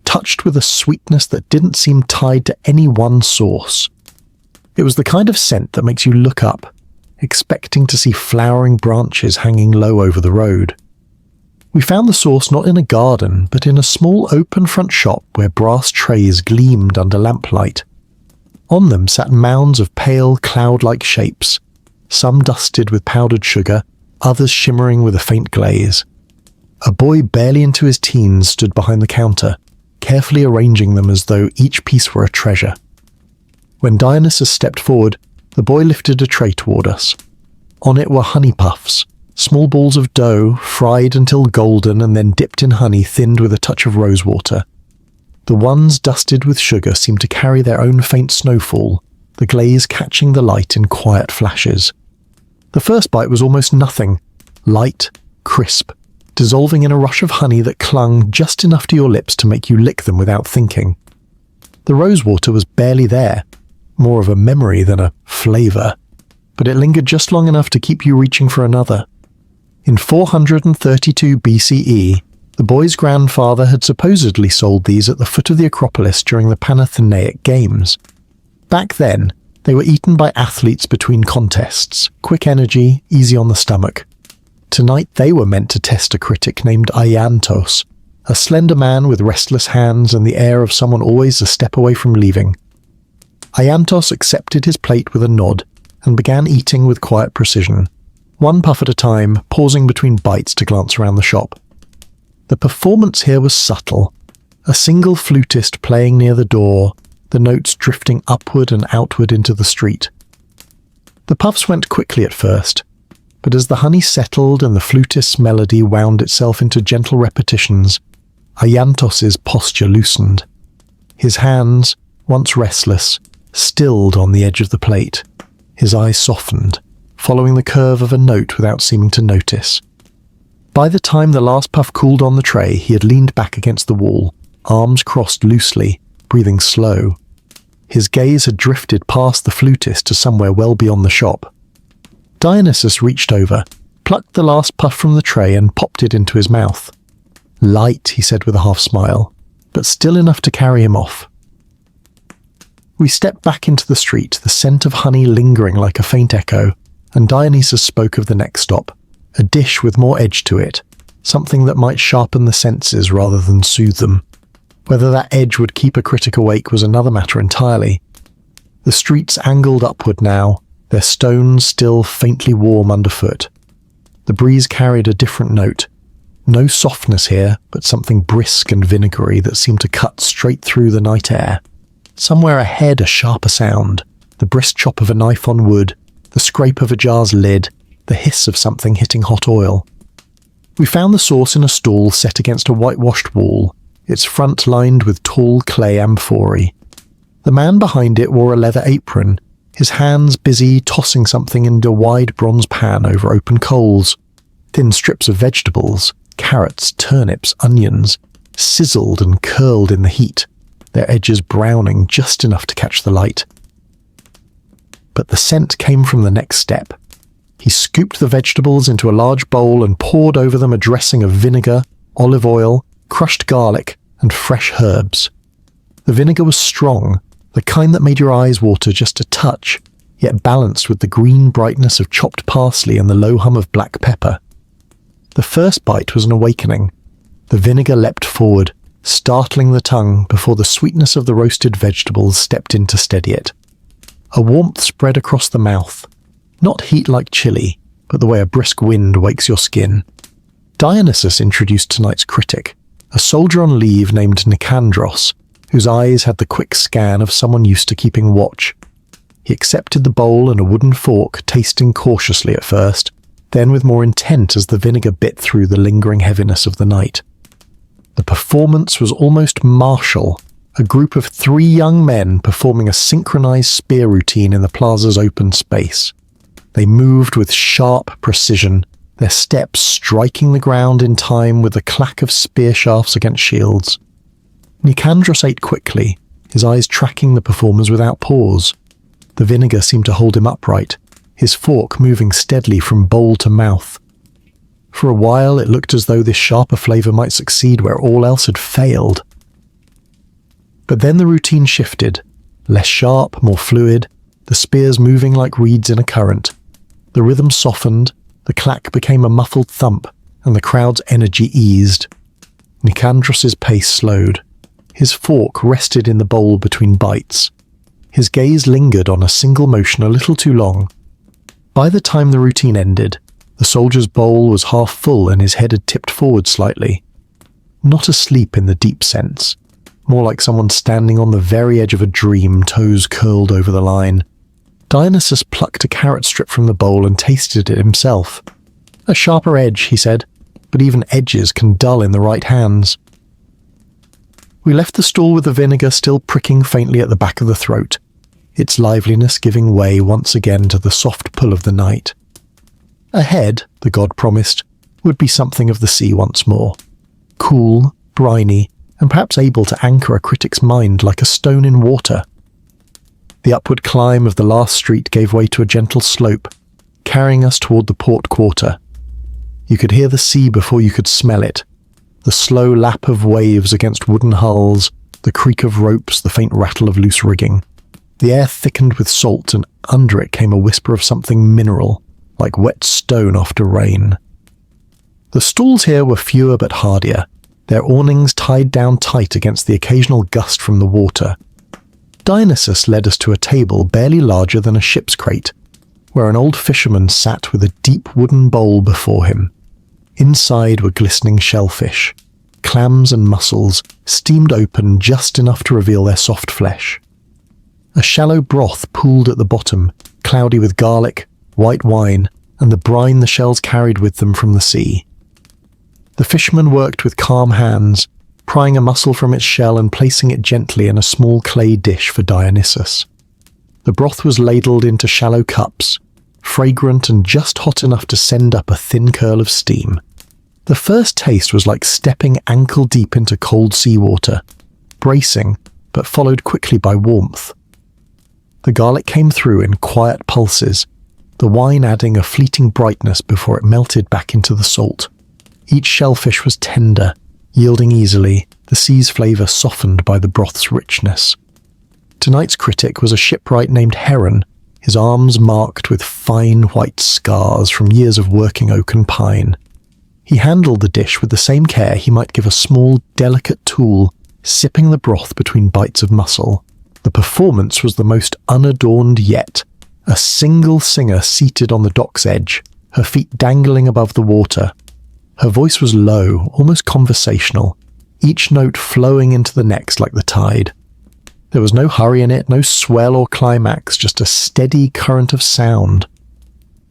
touched with a sweetness that didn't seem tied to any one source. It was the kind of scent that makes you look up, expecting to see flowering branches hanging low over the road. We found the source not in a garden, but in a small open front shop where brass trays gleamed under lamplight. On them sat mounds of pale, cloud-like shapes, some dusted with powdered sugar, others shimmering with a faint glaze. A boy barely into his teens stood behind the counter, carefully arranging them as though each piece were a treasure. When Dionysus stepped forward, the boy lifted a tray toward us. On it were honey puffs, small balls of dough, fried until golden and then dipped in honey thinned with a touch of rosewater. The ones dusted with sugar seemed to carry their own faint snowfall, the glaze catching the light in quiet flashes. The first bite was almost nothing, light, crisp, dissolving in a rush of honey that clung just enough to your lips to make you lick them without thinking. The rosewater was barely there, more of a memory than a flavour, but it lingered just long enough to keep you reaching for another. In 432 BCE, the boy's grandfather had supposedly sold these at the foot of the Acropolis during the Panathenaic Games. Back then, they were eaten by athletes between contests, quick energy, easy on the stomach. Tonight they were meant to test a critic named Iantos, a slender man with restless hands and the air of someone always a step away from leaving. Iantos accepted his plate with a nod and began eating with quiet precision, one puff at a time, pausing between bites to glance around the shop. The performance here was subtle, a single flutist playing near the door, the notes drifting upward and outward into the street. The puffs went quickly at first, but as the honey settled and the flutist's melody wound itself into gentle repetitions, Iantos's posture loosened. His hands, once restless, stilled on the edge of the plate. His eyes softened, following the curve of a note without seeming to notice. By the time the last puff cooled on the tray, he had leaned back against the wall, arms crossed loosely, breathing slow. His gaze had drifted past the flutist to somewhere well beyond the shop. Dionysus reached over, plucked the last puff from the tray and popped it into his mouth. Light, he said with a half smile, but still enough to carry him off. We stepped back into the street, the scent of honey lingering like a faint echo, and Dionysus spoke of the next stop, a dish with more edge to it, something that might sharpen the senses rather than soothe them. Whether that edge would keep a critic awake was another matter entirely. The streets angled upward now, their stones still faintly warm underfoot. The breeze carried a different note. No softness here, but something brisk and vinegary that seemed to cut straight through the night air. Somewhere ahead a sharper sound, the brisk chop of a knife on wood, the scrape of a jar's lid, the hiss of something hitting hot oil. We found the source in a stall set against a whitewashed wall, its front lined with tall clay amphorae. The man behind it wore a leather apron, his hands busy tossing something into a wide bronze pan over open coals. Thin strips of vegetables, carrots, turnips, onions, sizzled and curled in the heat, their edges browning just enough to catch the light. But the scent came from the next step. He scooped the vegetables into a large bowl and poured over them a dressing of vinegar, olive oil, crushed garlic, and fresh herbs. The vinegar was strong, the kind that made your eyes water just a touch, yet balanced with the green brightness of chopped parsley and the low hum of black pepper. The first bite was an awakening. The vinegar leapt forward, startling the tongue before the sweetness of the roasted vegetables stepped in to steady it. A warmth spread across the mouth, not heat like chili, but the way a brisk wind wakes your skin. Dionysus introduced tonight's critic, a soldier on leave named Nicandros, whose eyes had the quick scan of someone used to keeping watch. He accepted the bowl and a wooden fork, tasting cautiously at first, then with more intent as the vinegar bit through the lingering heaviness of the night. The performance was almost martial, a group of 3 young men performing a synchronized spear routine in the plaza's open space. They moved with sharp precision, their steps striking the ground in time with the clack of spear shafts against shields. Nicandros ate quickly, his eyes tracking the performers without pause. The vinegar seemed to hold him upright, his fork moving steadily from bowl to mouth. For a while it looked as though this sharper flavour might succeed where all else had failed. But then the routine shifted, less sharp, more fluid, the spears moving like reeds in a current. The rhythm softened, the clack became a muffled thump, and the crowd's energy eased. Nicandros's pace slowed. His fork rested in the bowl between bites. His gaze lingered on a single motion a little too long. By the time the routine ended, the soldier's bowl was half full and his head had tipped forward slightly. Not asleep in the deep sense, more like someone standing on the very edge of a dream, toes curled over the line. Dionysus plucked a carrot strip from the bowl and tasted it himself. A sharper edge, he said, but even edges can dull in the right hands. We left the stall with the vinegar still pricking faintly at the back of the throat, its liveliness giving way once again to the soft pull of the night. Ahead, the god promised, would be something of the sea once more. Cool, briny, and perhaps able to anchor a critic's mind like a stone in water. The upward climb of the last street gave way to a gentle slope, carrying us toward the port quarter. You could hear the sea before you could smell it, the slow lap of waves against wooden hulls, the creak of ropes, the faint rattle of loose rigging. The air thickened with salt, and under it came a whisper of something mineral, like wet stone after rain. The stalls here were fewer but hardier, their awnings tied down tight against the occasional gust from the water. Dionysus led us to a table barely larger than a ship's crate, where an old fisherman sat with a deep wooden bowl before him. Inside were glistening shellfish, clams and mussels, steamed open just enough to reveal their soft flesh. A shallow broth pooled at the bottom, cloudy with garlic, white wine, and the brine the shells carried with them from the sea. The fisherman worked with calm hands, prying a mussel from its shell and placing it gently in a small clay dish for Dionysus. The broth was ladled into shallow cups, fragrant and just hot enough to send up a thin curl of steam. The first taste was like stepping ankle-deep into cold seawater, bracing, but followed quickly by warmth. The garlic came through in quiet pulses, the wine adding a fleeting brightness before it melted back into the salt. Each shellfish was tender, yielding easily, the sea's flavour softened by the broth's richness. Tonight's critic was a shipwright named Heron, his arms marked with fine white scars from years of working oak and pine. He handled the dish with the same care he might give a small, delicate tool, sipping the broth between bites of mussel. The performance was the most unadorned yet. A single singer seated on the dock's edge, her feet dangling above the water. Her voice was low, almost conversational, each note flowing into the next like the tide. There was no hurry in it, no swell or climax, just a steady current of sound.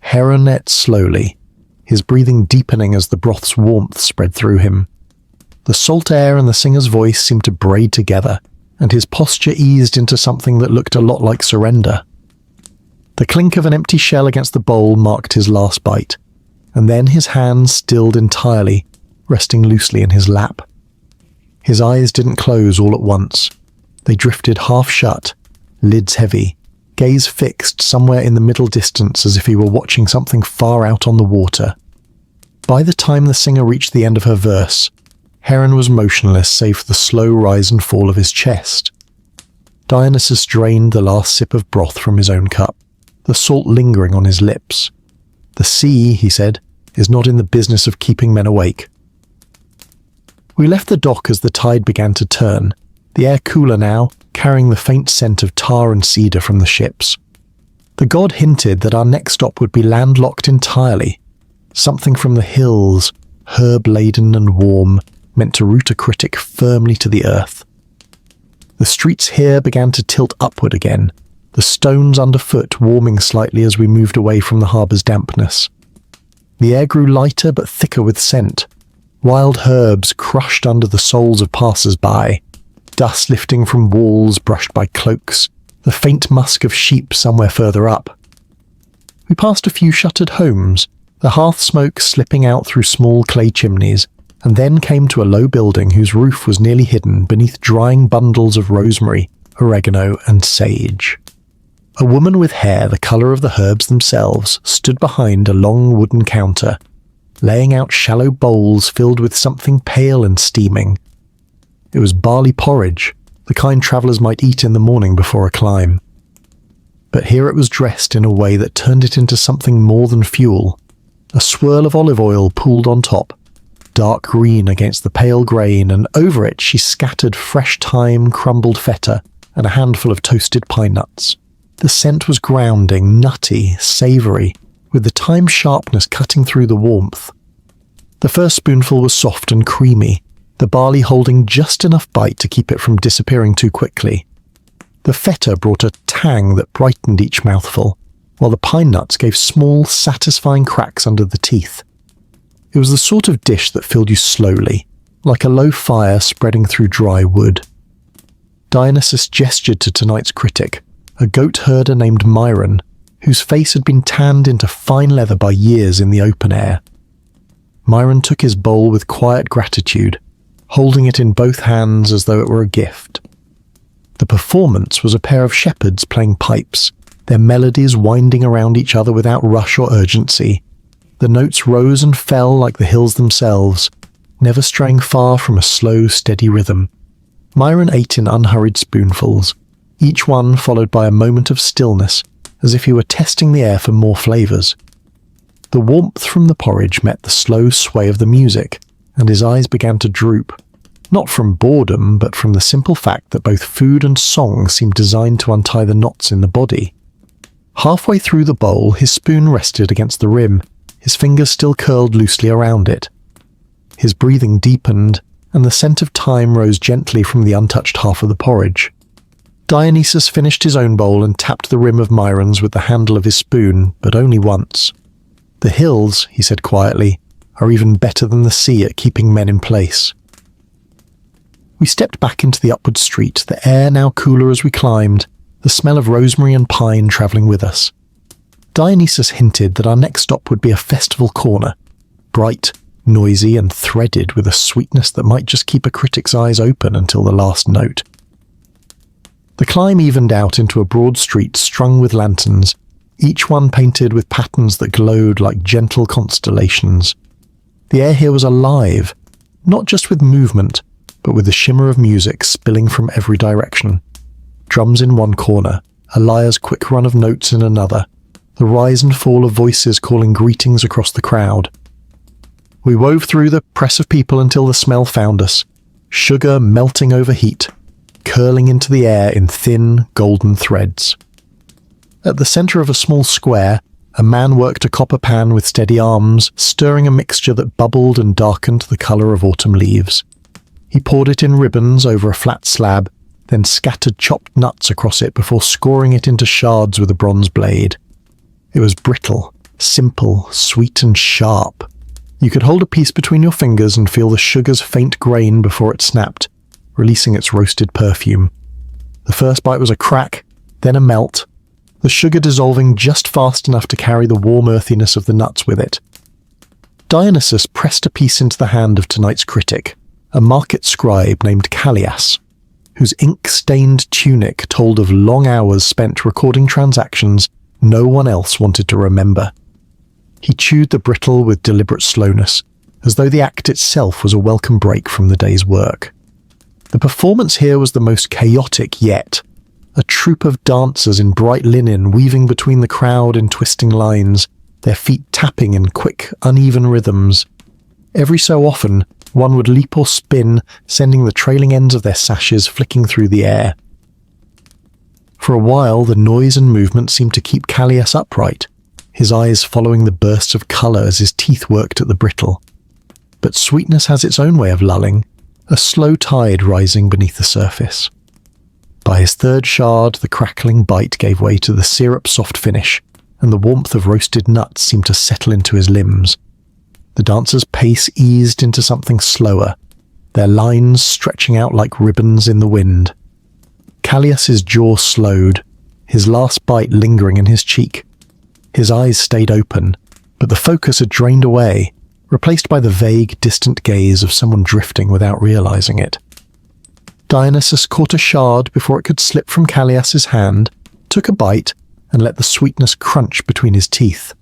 Heron ate slowly, his breathing deepening as the broth's warmth spread through him. The salt air and the singer's voice seemed to braid together, and his posture eased into something that looked a lot like surrender. The clink of an empty shell against the bowl marked his last bite, and then his hands stilled entirely, resting loosely in his lap. His eyes didn't close all at once. They drifted half shut, lids heavy, gaze fixed somewhere in the middle distance as if he were watching something far out on the water. By the time the singer reached the end of her verse, Heron was motionless save for the slow rise and fall of his chest. Dionysus drained the last sip of broth from his own cup, the salt lingering on his lips. The sea, he said, is not in the business of keeping men awake. We left the dock as the tide began to turn, the air cooler now, carrying the faint scent of tar and cedar from the ships. The god hinted that our next stop would be landlocked entirely. Something from the hills, herb-laden and warm, meant to root a critic firmly to the earth. The streets here began to tilt upward again, the stones underfoot warming slightly as we moved away from the harbour's dampness. The air grew lighter but thicker with scent. Wild herbs crushed under the soles of passers-by, dust lifting from walls brushed by cloaks, the faint musk of sheep somewhere further up. We passed a few shuttered homes, the hearth smoke slipping out through small clay chimneys, and then came to a low building whose roof was nearly hidden beneath drying bundles of rosemary, oregano, and sage. A woman with hair the colour of the herbs themselves stood behind a long wooden counter, laying out shallow bowls filled with something pale and steaming. It was barley porridge, the kind travellers might eat in the morning before a climb. But here it was dressed in a way that turned it into something more than fuel. A swirl of olive oil pooled on top, dark green against the pale grain, and over it she scattered fresh thyme, crumbled feta, and a handful of toasted pine nuts. The scent was grounding, nutty, savoury, with the thyme sharpness cutting through the warmth. The first spoonful was soft and creamy, the barley holding just enough bite to keep it from disappearing too quickly. The feta brought a tang that brightened each mouthful, while the pine nuts gave small, satisfying cracks under the teeth. It was the sort of dish that filled you slowly, like a low fire spreading through dry wood. Dionysus gestured to tonight's critic, a goat herder named Myron, whose face had been tanned into fine leather by years in the open air. Myron took his bowl with quiet gratitude, holding it in both hands as though it were a gift. The performance was a pair of shepherds playing pipes, their melodies winding around each other without rush or urgency. The notes rose and fell like the hills themselves, never straying far from a slow, steady rhythm. Myron ate in unhurried spoonfuls, each one followed by a moment of stillness, as if he were testing the air for more flavours. The warmth from the porridge met the slow sway of the music, and his eyes began to droop, not from boredom, but from the simple fact that both food and song seemed designed to untie the knots in the body. Halfway through the bowl, his spoon rested against the rim, his fingers still curled loosely around it. His breathing deepened, and the scent of thyme rose gently from the untouched half of the porridge. Dionysus finished his own bowl and tapped the rim of Myron's with the handle of his spoon, but only once. "The hills," he said quietly, "are even better than the sea at keeping men in place." We stepped back into the upward street, the air now cooler as we climbed, the smell of rosemary and pine travelling with us. Dionysus hinted that our next stop would be a festival corner, bright, noisy, and threaded with a sweetness that might just keep a critic's eyes open until the last note. The climb evened out into a broad street strung with lanterns, each one painted with patterns that glowed like gentle constellations. The air here was alive, not just with movement, but with the shimmer of music spilling from every direction. Drums in one corner, a lyre's quick run of notes in another, the rise and fall of voices calling greetings across the crowd. We wove through the press of people until the smell found us, sugar melting over heat, curling into the air in thin, golden threads. At the centre of a small square, a man worked a copper pan with steady arms, stirring a mixture that bubbled and darkened to the colour of autumn leaves. He poured it in ribbons over a flat slab, then scattered chopped nuts across it before scoring it into shards with a bronze blade. It was brittle, simple, sweet and sharp. You could hold a piece between your fingers and feel the sugar's faint grain before it snapped, releasing its roasted perfume. The first bite was a crack, then a melt, the sugar dissolving just fast enough to carry the warm earthiness of the nuts with it. Dionysus pressed a piece into the hand of tonight's critic, a market scribe named Callias, whose ink-stained tunic told of long hours spent recording transactions no one else wanted to remember. He chewed the brittle with deliberate slowness, as though the act itself was a welcome break from the day's work. The performance here was the most chaotic yet. A troupe of dancers in bright linen weaving between the crowd in twisting lines, their feet tapping in quick, uneven rhythms. Every so often, one would leap or spin, sending the trailing ends of their sashes flicking through the air. For a while, the noise and movement seemed to keep Callias upright, his eyes following the bursts of colour as his teeth worked at the brittle. But sweetness has its own way of lulling, a slow tide rising beneath the surface. By his third shard, the crackling bite gave way to the syrup-soft finish, and the warmth of roasted nuts seemed to settle into his limbs. The dancer's pace eased into something slower, their lines stretching out like ribbons in the wind. Callias's jaw slowed, his last bite lingering in his cheek. His eyes stayed open, but the focus had drained away, replaced by the vague, distant gaze of someone drifting without realizing it. Dionysus caught a shard before it could slip from Callias's hand, took a bite, and let the sweetness crunch between his teeth.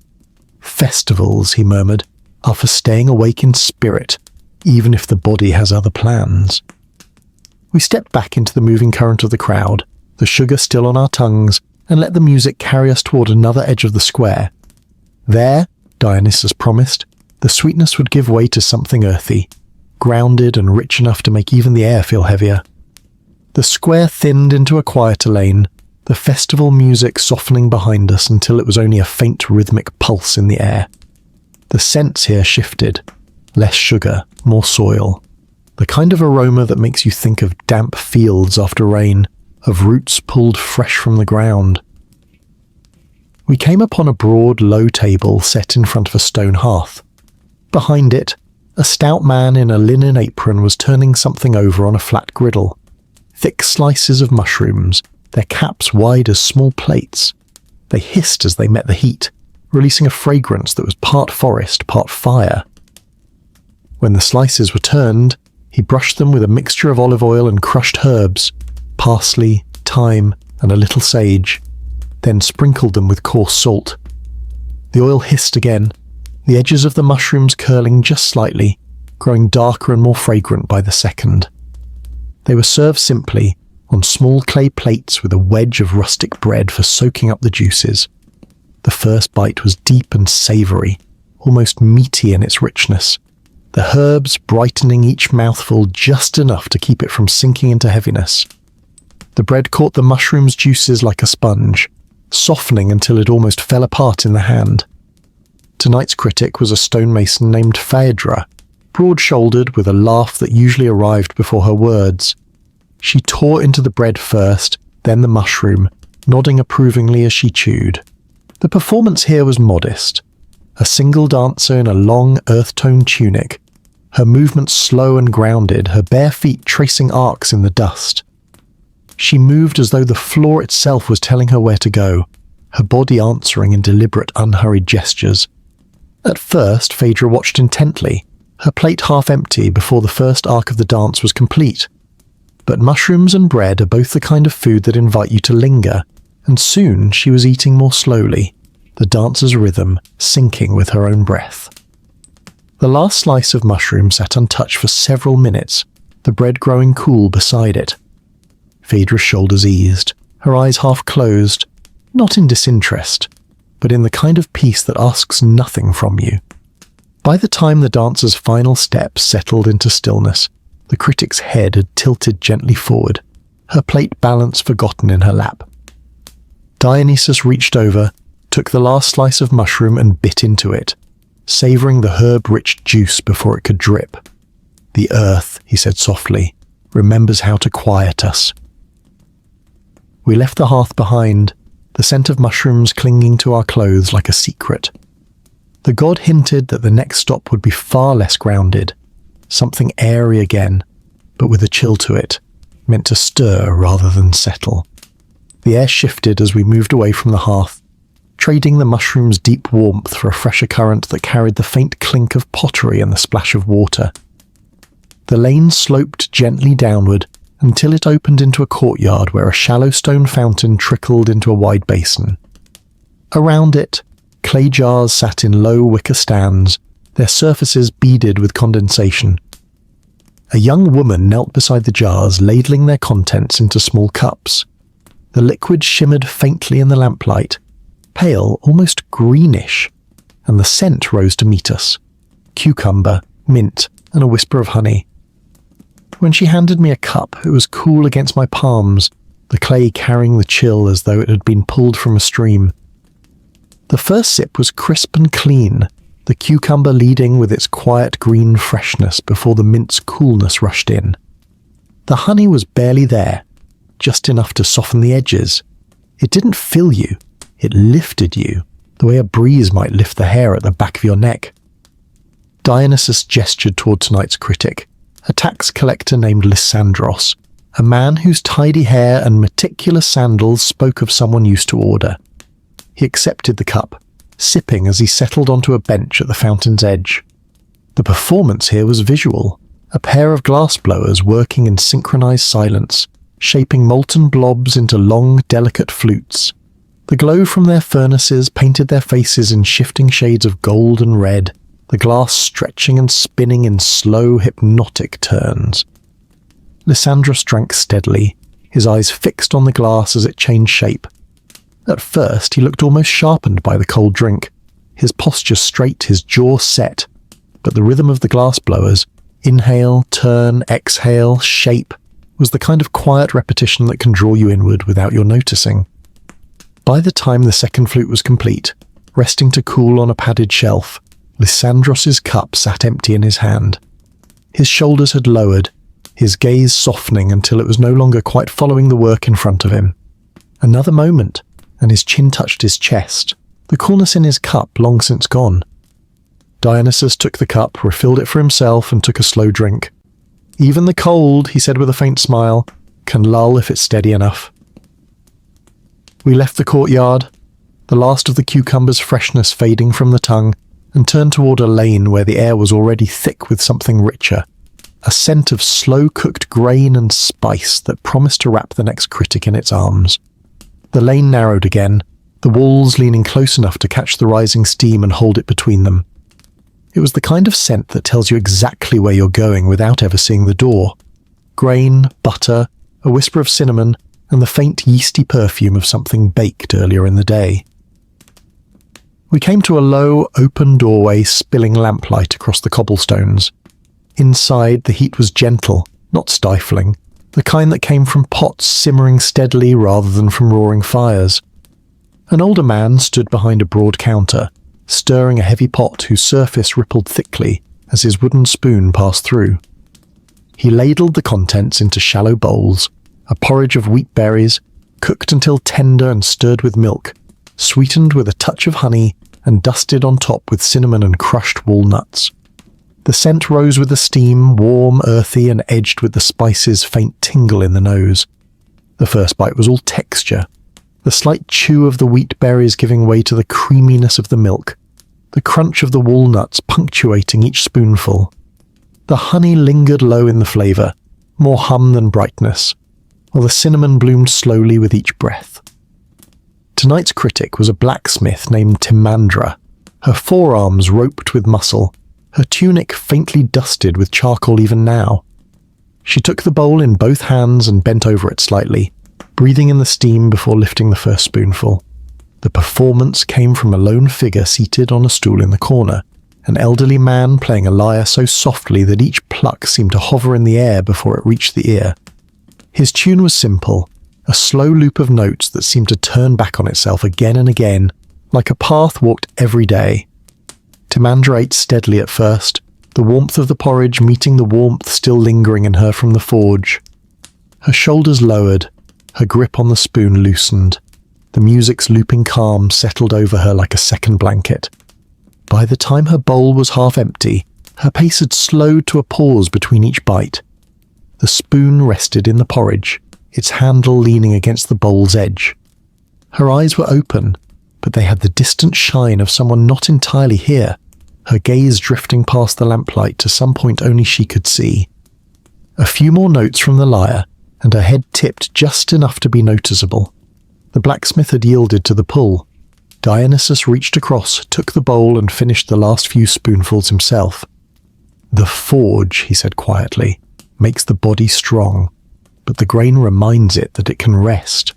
"Festivals," he murmured, "are for staying awake in spirit, even if the body has other plans." We stepped back into the moving current of the crowd, the sugar still on our tongues, and let the music carry us toward another edge of the square. There, Dionysus promised, the sweetness would give way to something earthy, grounded and rich enough to make even the air feel heavier. The square thinned into a quieter lane, the festival music softening behind us until it was only a faint rhythmic pulse in the air. The scents here shifted. Less sugar, more soil. The kind of aroma that makes you think of damp fields after rain, of roots pulled fresh from the ground. We came upon a broad, low table set in front of a stone hearth. Behind it, a stout man in a linen apron was turning something over on a flat griddle. Thick slices of mushrooms, their caps wide as small plates. They hissed as they met the heat, releasing a fragrance that was part forest, part fire. When the slices were turned, he brushed them with a mixture of olive oil and crushed herbs, parsley, thyme, and a little sage, then sprinkled them with coarse salt. The oil hissed again, the edges of the mushrooms curling just slightly, growing darker and more fragrant by the second. They were served simply, on small clay plates with a wedge of rustic bread for soaking up the juices. The first bite was deep and savoury, almost meaty in its richness, the herbs brightening each mouthful just enough to keep it from sinking into heaviness. The bread caught the mushroom's juices like a sponge, softening until it almost fell apart in the hand. Tonight's critic was a stonemason named Phaedra, broad-shouldered with a laugh that usually arrived before her words. She tore into the bread first, then the mushroom, nodding approvingly as she chewed. The performance here was modest. A single dancer in a long earth-toned tunic, her movements slow and grounded, her bare feet tracing arcs in the dust. She moved as though the floor itself was telling her where to go, her body answering in deliberate, unhurried gestures. At first, Phaedra watched intently, her plate half empty before the first arc of the dance was complete. But mushrooms and bread are both the kind of food that invite you to linger, and soon she was eating more slowly, the dancer's rhythm syncing with her own breath. The last slice of mushroom sat untouched for several minutes, the bread growing cool beside it. Phaedra's shoulders eased, her eyes half closed, not in disinterest, but in the kind of peace that asks nothing from you. By the time the dancer's final steps settled into stillness, the critic's head had tilted gently forward, her plate balance forgotten in her lap. Dionysus reached over, took the last slice of mushroom and bit into it, savouring the herb-rich juice before it could drip. "The earth," he said softly, "remembers how to quiet us." We left the hearth behind, the scent of mushrooms clinging to our clothes like a secret. The god hinted that the next stop would be far less grounded, something airy again, but with a chill to it, meant to stir rather than settle. The air shifted as we moved away from the hearth, trading the mushroom's deep warmth for a fresher current that carried the faint clink of pottery and the splash of water. The lane sloped gently downward until it opened into a courtyard where a shallow stone fountain trickled into a wide basin. Around it, clay jars sat in low wicker stands, their surfaces beaded with condensation. A young woman knelt beside the jars, ladling their contents into small cups. The liquid shimmered faintly in the lamplight, pale, almost greenish, and the scent rose to meet us. Cucumber, mint, and a whisper of honey. When she handed me a cup, it was cool against my palms, the clay carrying the chill as though it had been pulled from a stream. The first sip was crisp and clean, the cucumber leading with its quiet green freshness before the mint's coolness rushed in. The honey was barely there, just enough to soften the edges. It didn't fill you, it lifted you, the way a breeze might lift the hair at the back of your neck. Dionysus gestured toward tonight's critic, a tax collector named Lysandros, a man whose tidy hair and meticulous sandals spoke of someone used to order. He accepted the cup, sipping as he settled onto a bench at the fountain's edge. The performance here was visual, a pair of glassblowers working in synchronized silence, shaping molten blobs into long, delicate flutes. The glow from their furnaces painted their faces in shifting shades of gold and red, the glass stretching and spinning in slow, hypnotic turns. Lysandros drank steadily, his eyes fixed on the glass as it changed shape. At first, he looked almost sharpened by the cold drink, his posture straight, his jaw set, but the rhythm of the glass blowers, inhale, turn, exhale, shape, was the kind of quiet repetition that can draw you inward without your noticing. By the time the second flute was complete, resting to cool on a padded shelf, Lysandros's cup sat empty in his hand. His shoulders had lowered, his gaze softening until it was no longer quite following the work in front of him. Another moment, and his chin touched his chest, the coolness in his cup long since gone. Dionysus took the cup, refilled it for himself, and took a slow drink. "Even the cold," he said with a faint smile, "can lull if it's steady enough." We left the courtyard, the last of the cucumber's freshness fading from the tongue, and turned toward a lane where the air was already thick with something richer, a scent of slow-cooked grain and spice that promised to wrap the next critic in its arms. The lane narrowed again, the walls leaning close enough to catch the rising steam and hold it between them. It was the kind of scent that tells you exactly where you're going without ever seeing the door. Grain, butter, a whisper of cinnamon, and the faint yeasty perfume of something baked earlier in the day. We came to a low, open doorway spilling lamplight across the cobblestones. Inside, the heat was gentle, not stifling, the kind that came from pots simmering steadily rather than from roaring fires. An older man stood behind a broad counter, stirring a heavy pot whose surface rippled thickly as his wooden spoon passed through. He ladled the contents into shallow bowls, a porridge of wheat berries, cooked until tender and stirred with milk, sweetened with a touch of honey and dusted on top with cinnamon and crushed walnuts. The scent rose with the steam, warm, earthy, and edged with the spice's faint tingle in the nose. The first bite was all texture, the slight chew of the wheat berries giving way to the creaminess of the milk, the crunch of the walnuts punctuating each spoonful. The honey lingered low in the flavour, more hum than brightness, while the cinnamon bloomed slowly with each breath. Tonight's critic was a blacksmith named Timandra, her forearms roped with muscle, her tunic faintly dusted with charcoal even now. She took the bowl in both hands and bent over it slightly, breathing in the steam before lifting the first spoonful. The performance came from a lone figure seated on a stool in the corner, an elderly man playing a lyre so softly that each pluck seemed to hover in the air before it reached the ear. His tune was simple, a slow loop of notes that seemed to turn back on itself again and again, like a path walked every day. Timandra ate steadily at first, the warmth of the porridge meeting the warmth still lingering in her from the forge. Her shoulders lowered, her grip on the spoon loosened. The music's looping calm settled over her like a second blanket. By the time her bowl was half empty, her pace had slowed to a pause between each bite. The spoon rested in the porridge, its handle leaning against the bowl's edge. Her eyes were open, but they had the distant shine of someone not entirely here, her gaze drifting past the lamplight to some point only she could see. A few more notes from the lyre, and her head tipped just enough to be noticeable. The blacksmith had yielded to the pull. Dionysus reached across, took the bowl, and finished the last few spoonfuls himself. "The forge," he said quietly, "makes the body strong, but the grain reminds it that it can rest."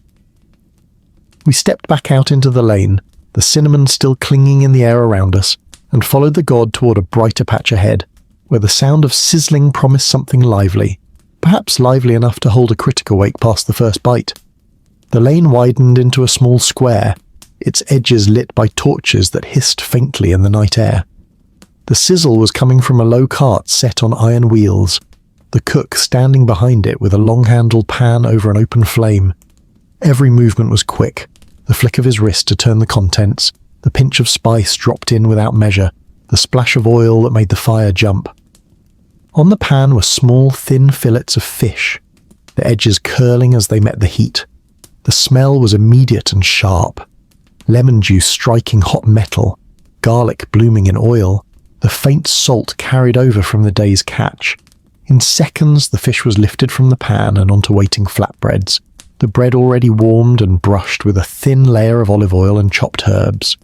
We stepped back out into the lane, the cinnamon still clinging in the air around us, and followed the god toward a brighter patch ahead, where the sound of sizzling promised something lively, perhaps lively enough to hold a critic awake past the first bite. The lane widened into a small square, its edges lit by torches that hissed faintly in the night air. The sizzle was coming from a low cart set on iron wheels, the cook standing behind it with a long-handled pan over an open flame. Every movement was quick, the flick of his wrist to turn the contents, the pinch of spice dropped in without measure, the splash of oil that made the fire jump. On the pan were small, thin fillets of fish, the edges curling as they met the heat. The smell was immediate and sharp. Lemon juice striking hot metal, garlic blooming in oil, the faint salt carried over from the day's catch. In seconds, the fish was lifted from the pan and onto waiting flatbreads, the bread already warmed and brushed with a thin layer of olive oil and chopped herbs.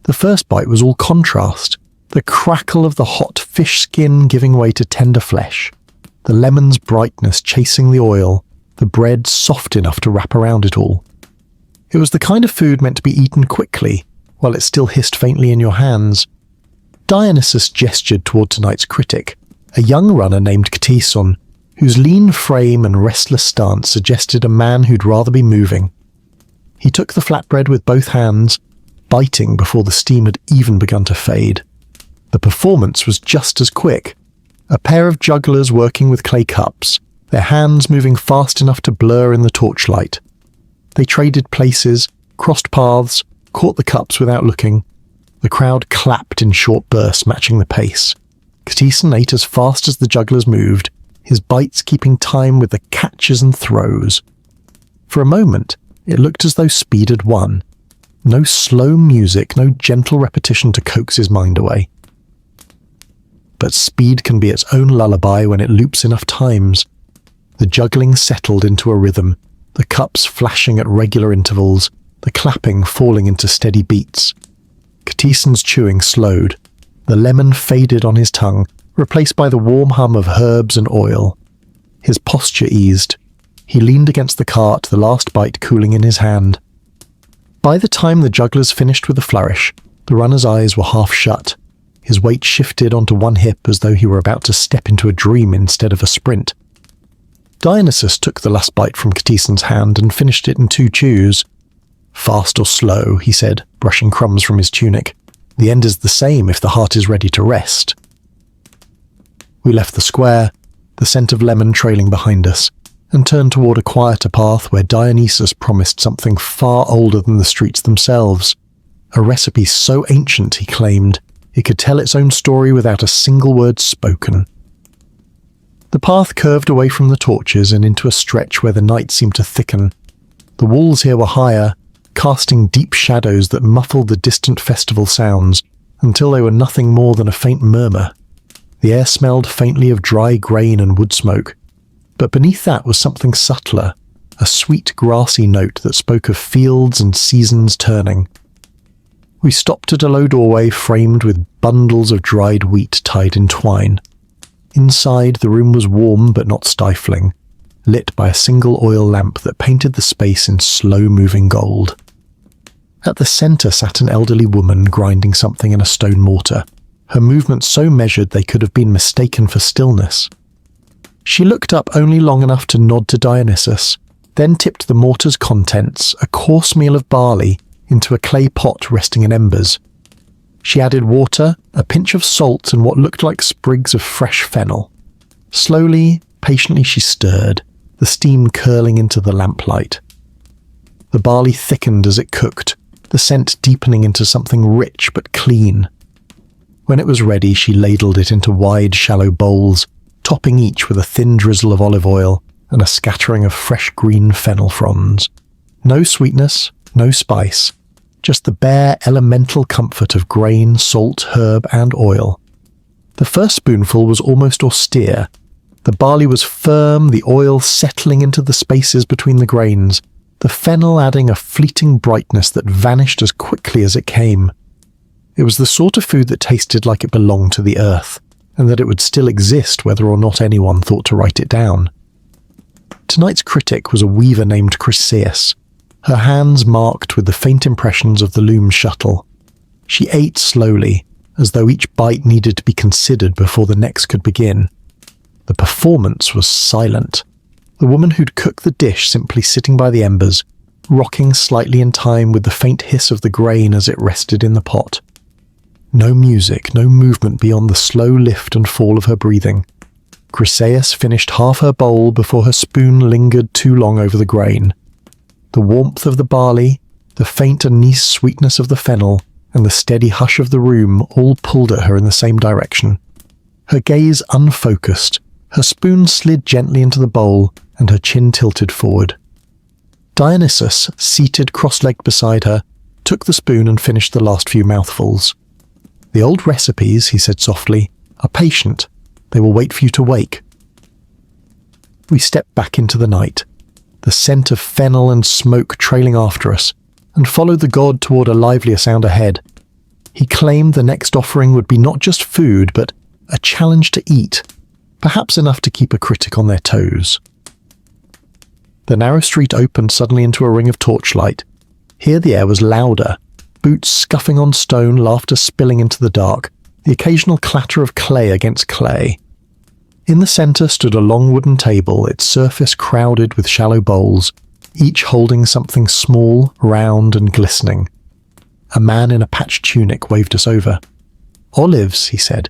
The first bite was all contrast, the crackle of the hot fish skin giving way to tender flesh, the lemon's brightness chasing the oil, the bread soft enough to wrap around it all. It was the kind of food meant to be eaten quickly, while it still hissed faintly in your hands. Dionysus gestured toward tonight's critic, a young runner named Critic, whose lean frame and restless stance suggested a man who'd rather be moving. He took the flatbread with both hands, biting before the steam had even begun to fade. The performance was just as quick. A pair of jugglers working with clay cups, their hands moving fast enough to blur in the torchlight. They traded places, crossed paths, caught the cups without looking. The crowd clapped in short bursts, matching the pace. Critic ate as fast as the jugglers moved, his bites keeping time with the catches and throws. For a moment, it looked as though speed had won. No slow music, no gentle repetition to coax his mind away. But speed can be its own lullaby when it loops enough times. The juggling settled into a rhythm, the cups flashing at regular intervals, the clapping falling into steady beats. Critic's chewing slowed. The lemon faded on his tongue, replaced by the warm hum of herbs and oil. His posture eased. He leaned against the cart, the last bite cooling in his hand. By the time the jugglers finished with a flourish, the runner's eyes were half shut. His weight shifted onto one hip as though he were about to step into a dream instead of a sprint. Dionysus took the last bite from Critic's hand and finished it in 2 chews. "Fast or slow," he said, brushing crumbs from his tunic. "The end is the same if the heart is ready to rest." We left the square, the scent of lemon trailing behind us, and turned toward a quieter path where Dionysus promised something far older than the streets themselves. A recipe so ancient, he claimed, it could tell its own story without a single word spoken. The path curved away from the torches and into a stretch where the night seemed to thicken. The walls here were higher, casting deep shadows that muffled the distant festival sounds, until they were nothing more than a faint murmur. The air smelled faintly of dry grain and wood smoke, But beneath that was something subtler, a sweet grassy note that spoke of fields and seasons turning. We stopped at a low doorway framed with bundles of dried wheat tied in twine. Inside, the room was warm but not stifling, lit by a single oil lamp that painted the space in slow-moving gold. At the centre sat an elderly woman grinding something in a stone mortar, her movements so measured they could have been mistaken for stillness. She looked up only long enough to nod to Dionysus, then tipped the mortar's contents, a coarse meal of barley, into a clay pot resting in embers. She added water, a pinch of salt, and what looked like sprigs of fresh fennel. Slowly, patiently she stirred, the steam curling into the lamplight. The barley thickened as it cooked, the scent deepening into something rich but clean. When it was ready, she ladled it into wide, shallow bowls, topping each with a thin drizzle of olive oil and a scattering of fresh green fennel fronds. No sweetness, no spice, just the bare elemental comfort of grain, salt, herb, and oil. The first spoonful was almost austere. The barley was firm, the oil settling into the spaces between the grains, the fennel adding a fleeting brightness that vanished as quickly as it came. It was the sort of food that tasted like it belonged to the earth, and that it would still exist whether or not anyone thought to write it down. Tonight's critic was a weaver named Critic, her hands marked with the faint impressions of the loom shuttle. She ate slowly, as though each bite needed to be considered before the next could begin. The performance was silent. The woman who'd cooked the dish simply sitting by the embers, rocking slightly in time with the faint hiss of the grain as it rested in the pot. No music, no movement beyond the slow lift and fall of her breathing. Chryseis finished half her bowl before her spoon lingered too long over the grain. The warmth of the barley, the faint anise sweetness of the fennel, and the steady hush of the room all pulled at her in the same direction. Her gaze unfocused, her spoon slid gently into the bowl, and her chin tilted forward. Dionysus, seated cross-legged beside her, took the spoon and finished the last few mouthfuls. "The old recipes," he said softly, "are patient. They will wait for you to wake." We stepped back into the night, the scent of fennel and smoke trailing after us, and followed the god toward a livelier sound ahead. He claimed the next offering would be not just food, but a challenge to eat, perhaps enough to keep a critic on their toes. The narrow street opened suddenly into a ring of torchlight. Here the air was louder, boots scuffing on stone, laughter spilling into the dark, the occasional clatter of clay against clay. In the centre stood a long wooden table, its surface crowded with shallow bowls, each holding something small, round, and glistening. A man in a patched tunic waved us over. "Olives," he said,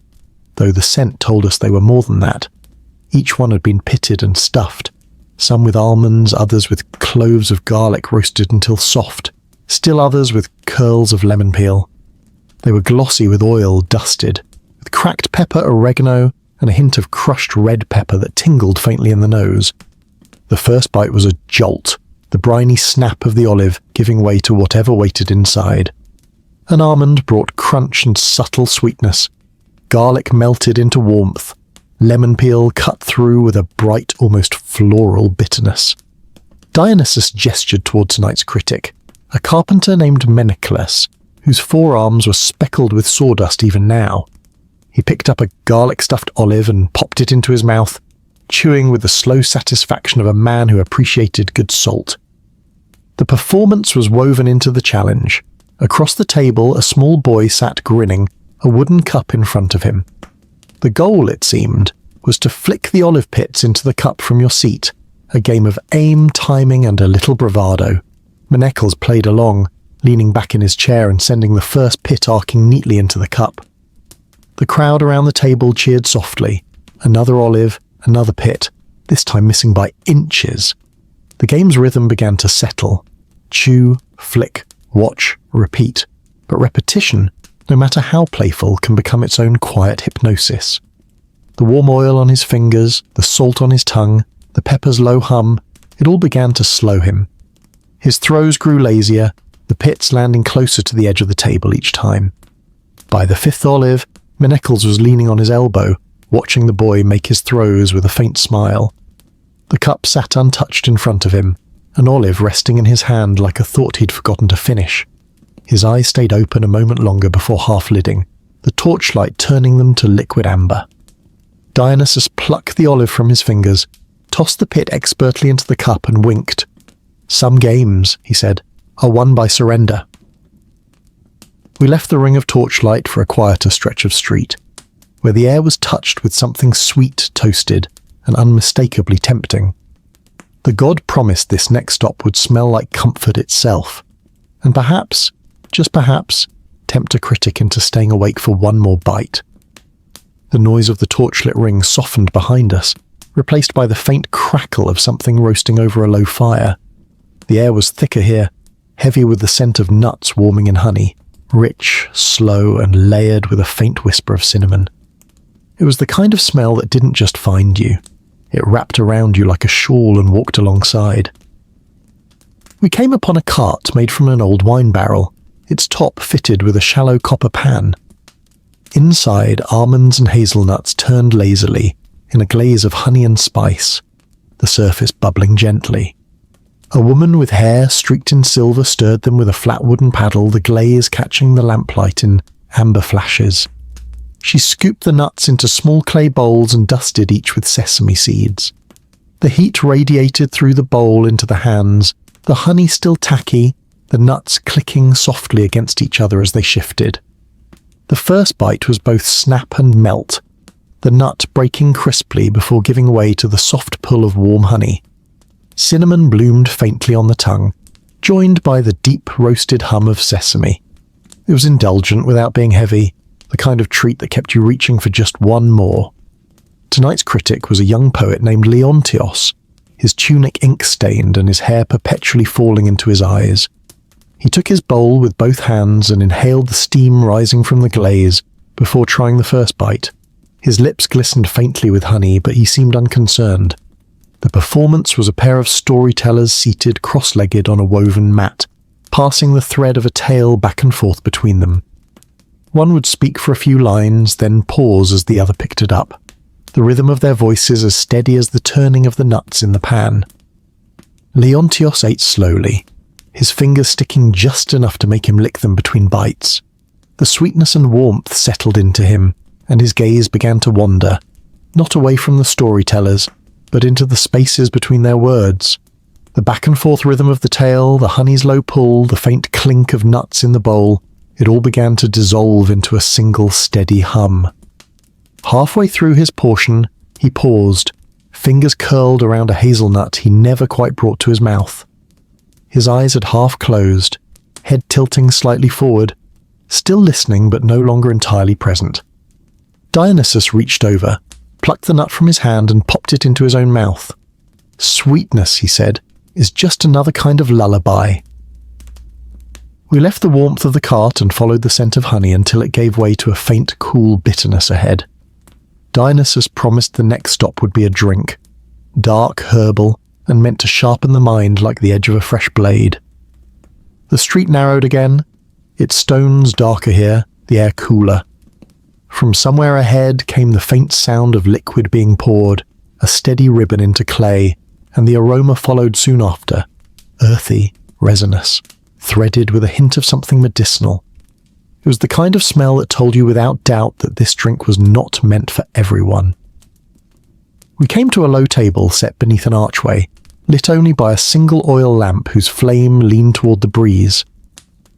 though the scent told us they were more than that. Each one had been pitted and stuffed, some with almonds, others with cloves of garlic roasted until soft, still others with curls of lemon peel. They were glossy with oil dusted, with cracked pepper, oregano, and a hint of crushed red pepper that tingled faintly in the nose. The first bite was a jolt, the briny snap of the olive giving way to whatever waited inside. An almond brought crunch and subtle sweetness. Garlic melted into warmth. Lemon peel cut through with a bright, almost floral bitterness. Dionysus gestured toward tonight's critic, a carpenter named Menecles, whose forearms were speckled with sawdust even now. He picked up a garlic-stuffed olive and popped it into his mouth, chewing with the slow satisfaction of a man who appreciated good salt. The performance was woven into the challenge. Across the table, a small boy sat grinning, a wooden cup in front of him. The goal, it seemed, was to flick the olive pits into the cup from your seat, a game of aim, timing, and a little bravado. Menecles played along, leaning back in his chair and sending the first pit arcing neatly into the cup. The crowd around the table cheered softly. Another olive, another pit, this time missing by inches. The game's rhythm began to settle. Chew, flick, watch, repeat. But repetition, no matter how playful, can become its own quiet hypnosis. The warm oil on his fingers, the salt on his tongue, the pepper's low hum, it all began to slow him. His throws grew lazier, the pits landing closer to the edge of the table each time. By the fifth olive, Menecles was leaning on his elbow, watching the boy make his throws with a faint smile. The cup sat untouched in front of him, an olive resting in his hand like a thought he'd forgotten to finish. His eyes stayed open a moment longer before half-lidding, the torchlight turning them to liquid amber. Dionysus plucked the olive from his fingers, tossed the pit expertly into the cup and winked. "Some games," he said, "are won by surrender." We left the ring of torchlight for a quieter stretch of street, where the air was touched with something sweet toasted and unmistakably tempting. The god promised this next stop would smell like comfort itself, and perhaps, just perhaps, tempt a critic into staying awake for one more bite. The noise of the torchlit ring softened behind us, replaced by the faint crackle of something roasting over a low fire. The air was thicker here, heavy with the scent of nuts warming in honey, rich, slow, and layered with a faint whisper of cinnamon. It was the kind of smell that didn't just find you. It wrapped around you like a shawl and walked alongside. We came upon a cart made from an old wine barrel, its top fitted with a shallow copper pan. Inside, almonds and hazelnuts turned lazily, in a glaze of honey and spice, the surface bubbling gently. A woman with hair streaked in silver stirred them with a flat wooden paddle, the glaze catching the lamplight in amber flashes. She scooped the nuts into small clay bowls and dusted each with sesame seeds. The heat radiated through the bowl into the hands, the honey still tacky, the nuts clicking softly against each other as they shifted. The first bite was both snap and melt, the nut breaking crisply before giving way to the soft pull of warm honey. Cinnamon bloomed faintly on the tongue, joined by the deep roasted hum of sesame. It was indulgent without being heavy, the kind of treat that kept you reaching for just one more. Tonight's critic was a young poet named Leontios, his tunic ink-stained and his hair perpetually falling into his eyes. He took his bowl with both hands and inhaled the steam rising from the glaze before trying the first bite. His lips glistened faintly with honey, but he seemed unconcerned. The performance was a pair of storytellers seated cross-legged on a woven mat, passing the thread of a tale back and forth between them. One would speak for a few lines, then pause as the other picked it up, the rhythm of their voices as steady as the turning of the nuts in the pan. Leontios ate slowly, his fingers sticking just enough to make him lick them between bites. The sweetness and warmth settled into him, and his gaze began to wander, not away from the storytellers, but into the spaces between their words. The back-and-forth rhythm of the tale, the honey's low pull, the faint clink of nuts in the bowl, it all began to dissolve into a single steady hum. Halfway through his portion, he paused, fingers curled around a hazelnut he never quite brought to his mouth. His eyes had half closed, head tilting slightly forward, still listening but no longer entirely present. Dionysus reached over, plucked the nut from his hand and popped it into his own mouth. "Sweetness," he said, "is just another kind of lullaby." We left the warmth of the cart and followed the scent of honey until it gave way to a faint, cool bitterness ahead. Dionysus promised the next stop would be a drink, dark, herbal, and meant to sharpen the mind like the edge of a fresh blade. The street narrowed again, its stones darker here, the air cooler. From somewhere ahead came the faint sound of liquid being poured, a steady ribbon into clay, and the aroma followed soon after, earthy, resinous, threaded with a hint of something medicinal. It was the kind of smell that told you without doubt that this drink was not meant for everyone. We came to a low table set beneath an archway, lit only by a single oil lamp whose flame leaned toward the breeze.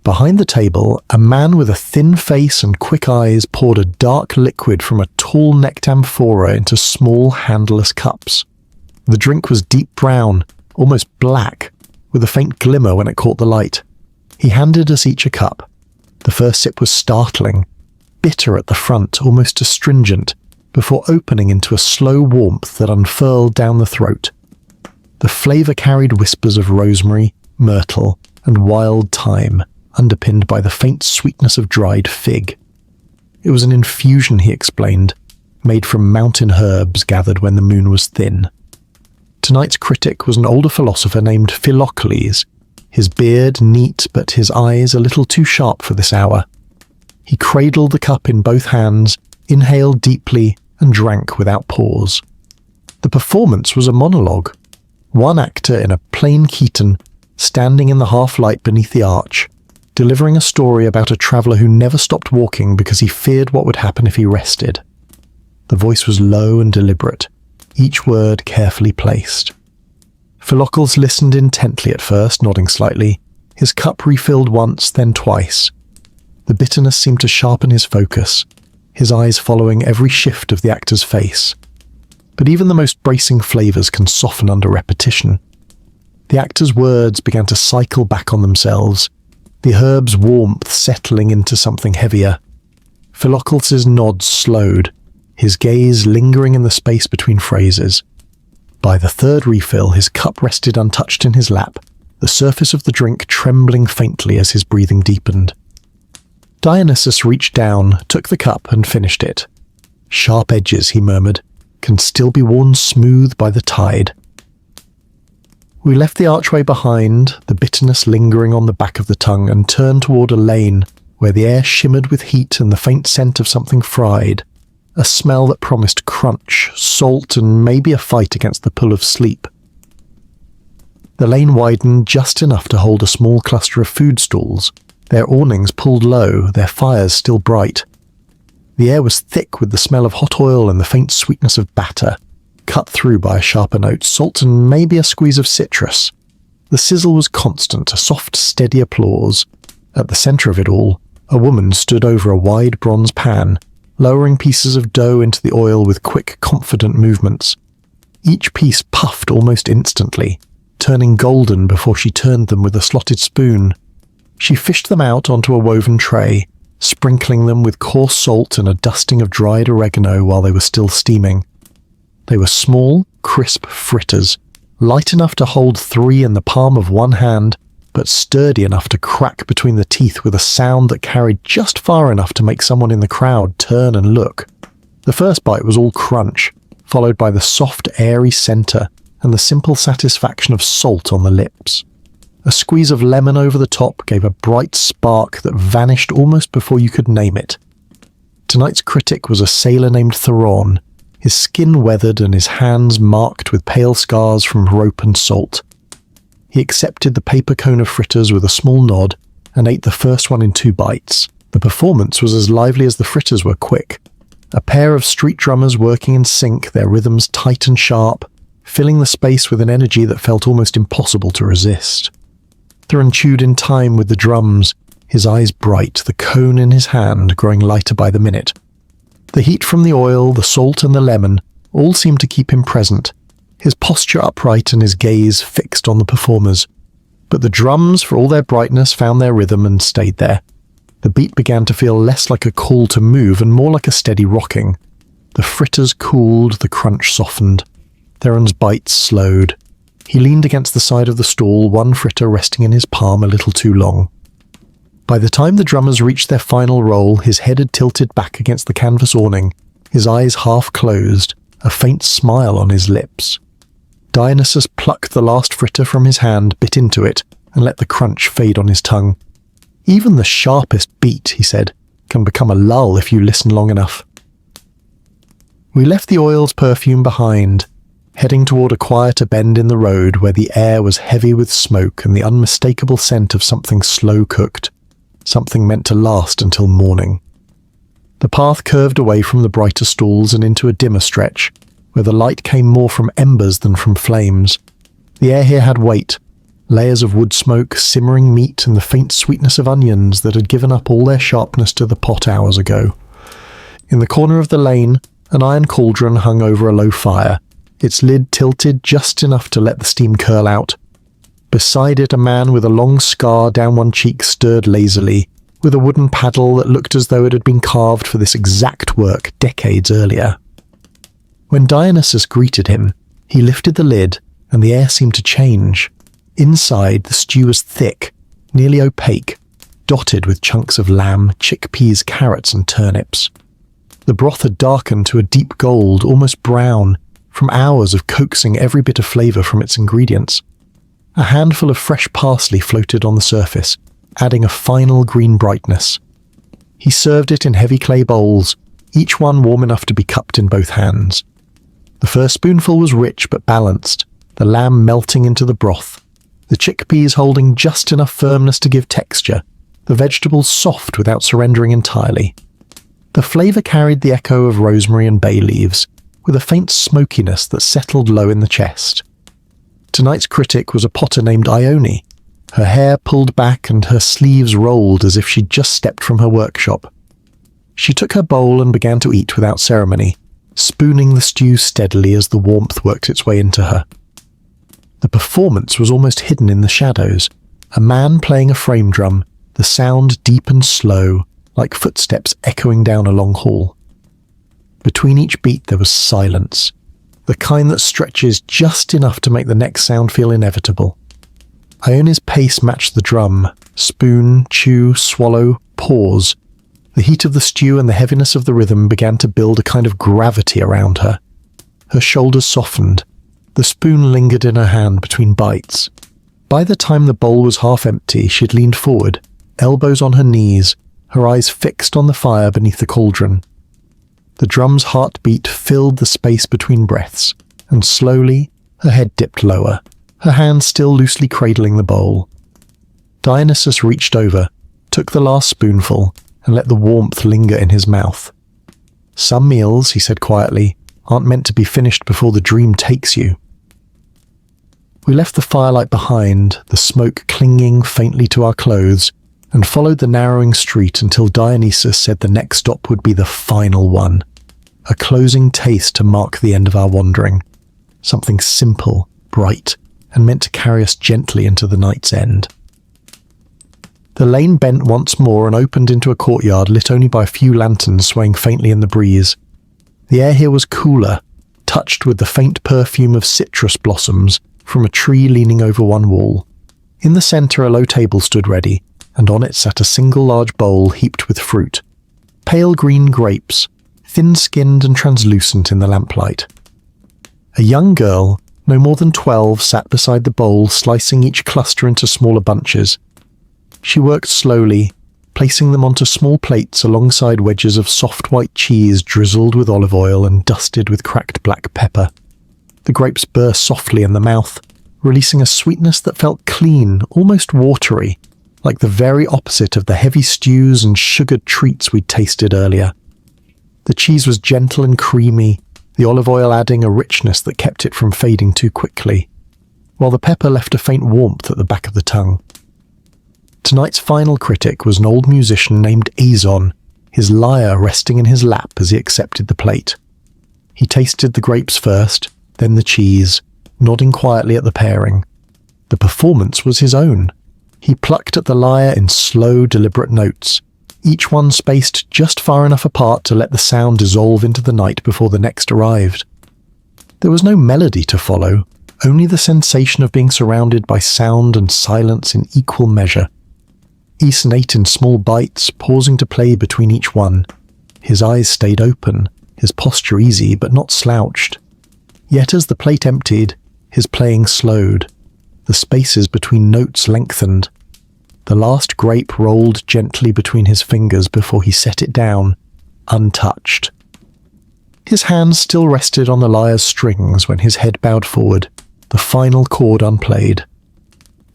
Behind the table, a man with a thin face and quick eyes poured a dark liquid from a tall-necked amphora into small, handless cups. The drink was deep brown, almost black, with a faint glimmer when it caught the light. He handed us each a cup. The first sip was startling, bitter at the front, almost astringent, before opening into a slow warmth that unfurled down the throat. The flavour carried whispers of rosemary, myrtle, and wild thyme, underpinned by the faint sweetness of dried fig. It was an infusion, he explained, made from mountain herbs gathered when the moon was thin. Tonight's critic was an older philosopher named Philocles, his beard neat but his eyes a little too sharp for this hour. He cradled the cup in both hands, inhaled deeply, and drank without pause. The performance was a monologue, One actor in a plain chiton, standing in the half-light beneath the arch, delivering a story about a traveller who never stopped walking because he feared what would happen if he rested. The voice was low and deliberate, each word carefully placed. Philocles listened intently at first, nodding slightly. His cup refilled once, then twice. The bitterness seemed to sharpen his focus, his eyes following every shift of the actor's face. But even the most bracing flavours can soften under repetition. The actor's words began to cycle back on themselves, the herb's warmth settling into something heavier. Philocles' nods slowed, his gaze lingering in the space between phrases. By the third refill, his cup rested untouched in his lap, the surface of the drink trembling faintly as his breathing deepened. Dionysus reached down, took the cup, and finished it. "Sharp edges," he murmured, "can still be worn smooth by the tide." We left the archway behind, the bitterness lingering on the back of the tongue, and turned toward a lane where the air shimmered with heat and the faint scent of something fried, a smell that promised crunch, salt, and maybe a fight against the pull of sleep. The lane widened just enough to hold a small cluster of food stalls, their awnings pulled low, their fires still bright. The air was thick with the smell of hot oil and the faint sweetness of batter, cut through by a sharper note, salt, and maybe a squeeze of citrus. The sizzle was constant, a soft, steady applause. At the centre of it all, a woman stood over a wide bronze pan, lowering pieces of dough into the oil with quick, confident movements. Each piece puffed almost instantly, turning golden before she turned them with a slotted spoon. She fished them out onto a woven tray, sprinkling them with coarse salt and a dusting of dried oregano while they were still steaming. They were small, crisp fritters, light enough to hold 3 in the palm of one hand, but sturdy enough to crack between the teeth with a sound that carried just far enough to make someone in the crowd turn and look. The first bite was all crunch, followed by the soft, airy centre and the simple satisfaction of salt on the lips. A squeeze of lemon over the top gave a bright spark that vanished almost before you could name it. Tonight's critic was a sailor named Theron, his skin weathered and his hands marked with pale scars from rope and salt. He accepted the paper cone of fritters with a small nod and ate the first one in 2 bites. The performance was as lively as the fritters were quick. A pair of street drummers working in sync, their rhythms tight and sharp, filling the space with an energy that felt almost impossible to resist. Theron chewed in time with the drums, his eyes bright, the cone in his hand growing lighter by the minute. The heat from the oil, the salt and the lemon all seemed to keep him present, his posture upright and his gaze fixed on the performers. But the drums, for all their brightness, found their rhythm and stayed there. The beat began to feel less like a call to move and more like a steady rocking. The fritters cooled, the crunch softened. Theron's bites slowed. He leaned against the side of the stall, one fritter resting in his palm a little too long. By the time the drummers reached their final roll, his head had tilted back against the canvas awning, his eyes half closed, a faint smile on his lips. Dionysus plucked the last fritter from his hand, bit into it, and let the crunch fade on his tongue. "Even the sharpest beat," he said, "can become a lull if you listen long enough." We left the oil's perfume behind, heading toward a quieter bend in the road where the air was heavy with smoke and the unmistakable scent of something slow-cooked, something meant to last until morning. The path curved away from the brighter stalls and into a dimmer stretch, where the light came more from embers than from flames. The air here had weight, layers of wood smoke, simmering meat, and the faint sweetness of onions that had given up all their sharpness to the pot hours ago. In the corner of the lane, an iron cauldron hung over a low fire, its lid tilted just enough to let the steam curl out. Beside it, a man with a long scar down one cheek stirred lazily, with a wooden paddle that looked as though it had been carved for this exact work decades earlier. When Dionysus greeted him, he lifted the lid, and the air seemed to change. Inside, the stew was thick, nearly opaque, dotted with chunks of lamb, chickpeas, carrots, and turnips. The broth had darkened to a deep gold, almost brown, from hours of coaxing every bit of flavour from its ingredients. A handful of fresh parsley floated on the surface, adding a final green brightness. He served it in heavy clay bowls, each one warm enough to be cupped in both hands. The first spoonful was rich but balanced, the lamb melting into the broth, the chickpeas holding just enough firmness to give texture, the vegetables soft without surrendering entirely. The flavour carried the echo of rosemary and bay leaves, with a faint smokiness that settled low in the chest. Tonight's critic was a potter named Ione, her hair pulled back and her sleeves rolled as if she'd just stepped from her workshop. She took her bowl and began to eat without ceremony, spooning the stew steadily as the warmth worked its way into her. The performance was almost hidden in the shadows, a man playing a frame drum, the sound deep and slow, like footsteps echoing down a long hall. Between each beat there was silence, the kind that stretches just enough to make the next sound feel inevitable. Ione's pace matched the drum, spoon, chew, swallow, pause. The heat of the stew and the heaviness of the rhythm began to build a kind of gravity around her. Her shoulders softened. The spoon lingered in her hand between bites. By the time the bowl was half empty, she had leaned forward, elbows on her knees, her eyes fixed on the fire beneath the cauldron. The drum's heartbeat filled the space between breaths, and slowly her head dipped lower, her hand still loosely cradling the bowl. Dionysus reached over, took the last spoonful, and let the warmth linger in his mouth. "Some meals," he said quietly, "aren't meant to be finished before the dream takes you." We left the firelight behind, the smoke clinging faintly to our clothes, and followed the narrowing street until Dionysus said the next stop would be the final one, a closing taste to mark the end of our wandering, something simple, bright, and meant to carry us gently into the night's end. The lane bent once more and opened into a courtyard lit only by a few lanterns swaying faintly in the breeze. The air here was cooler, touched with the faint perfume of citrus blossoms from a tree leaning over one wall. In the centre a low table stood ready, and on it sat a single large bowl heaped with fruit. Pale green grapes, thin-skinned and translucent in the lamplight. A young girl, no more than 12, sat beside the bowl, slicing each cluster into smaller bunches. She worked slowly, placing them onto small plates alongside wedges of soft white cheese drizzled with olive oil and dusted with cracked black pepper. The grapes burst softly in the mouth, releasing a sweetness that felt clean, almost watery, like the very opposite of the heavy stews and sugared treats we'd tasted earlier. The cheese was gentle and creamy, the olive oil adding a richness that kept it from fading too quickly, while the pepper left a faint warmth at the back of the tongue. Tonight's final critic was an old musician named Azon, his lyre resting in his lap as he accepted the plate. He tasted the grapes first, then the cheese, nodding quietly at the pairing. The performance was his own. He plucked at the lyre in slow, deliberate notes, each one spaced just far enough apart to let the sound dissolve into the night before the next arrived. There was no melody to follow, only the sensation of being surrounded by sound and silence in equal measure. Æson ate in small bites, pausing to play between each one. His eyes stayed open, his posture easy but not slouched. Yet as the plate emptied, his playing slowed. The spaces between notes lengthened. The last grape rolled gently between his fingers before he set it down, untouched. His hands still rested on the lyre's strings when his head bowed forward, the final chord unplayed.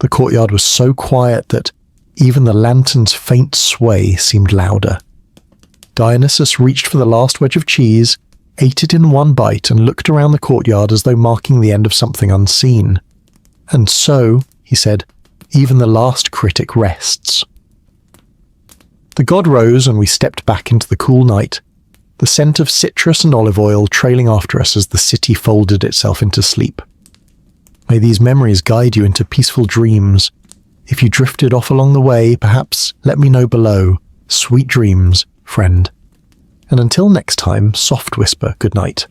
The courtyard was so quiet that even the lantern's faint sway seemed louder. Dionysus reached for the last wedge of cheese, ate it in one bite, and looked around the courtyard as though marking the end of something unseen. "And so," he said, "even the last critic rests." The god rose and we stepped back into the cool night, the scent of citrus and olive oil trailing after us as the city folded itself into sleep. May these memories guide you into peaceful dreams. If you drifted off along the way, perhaps let me know below. Sweet dreams, friend. And until next time, soft whisper good night.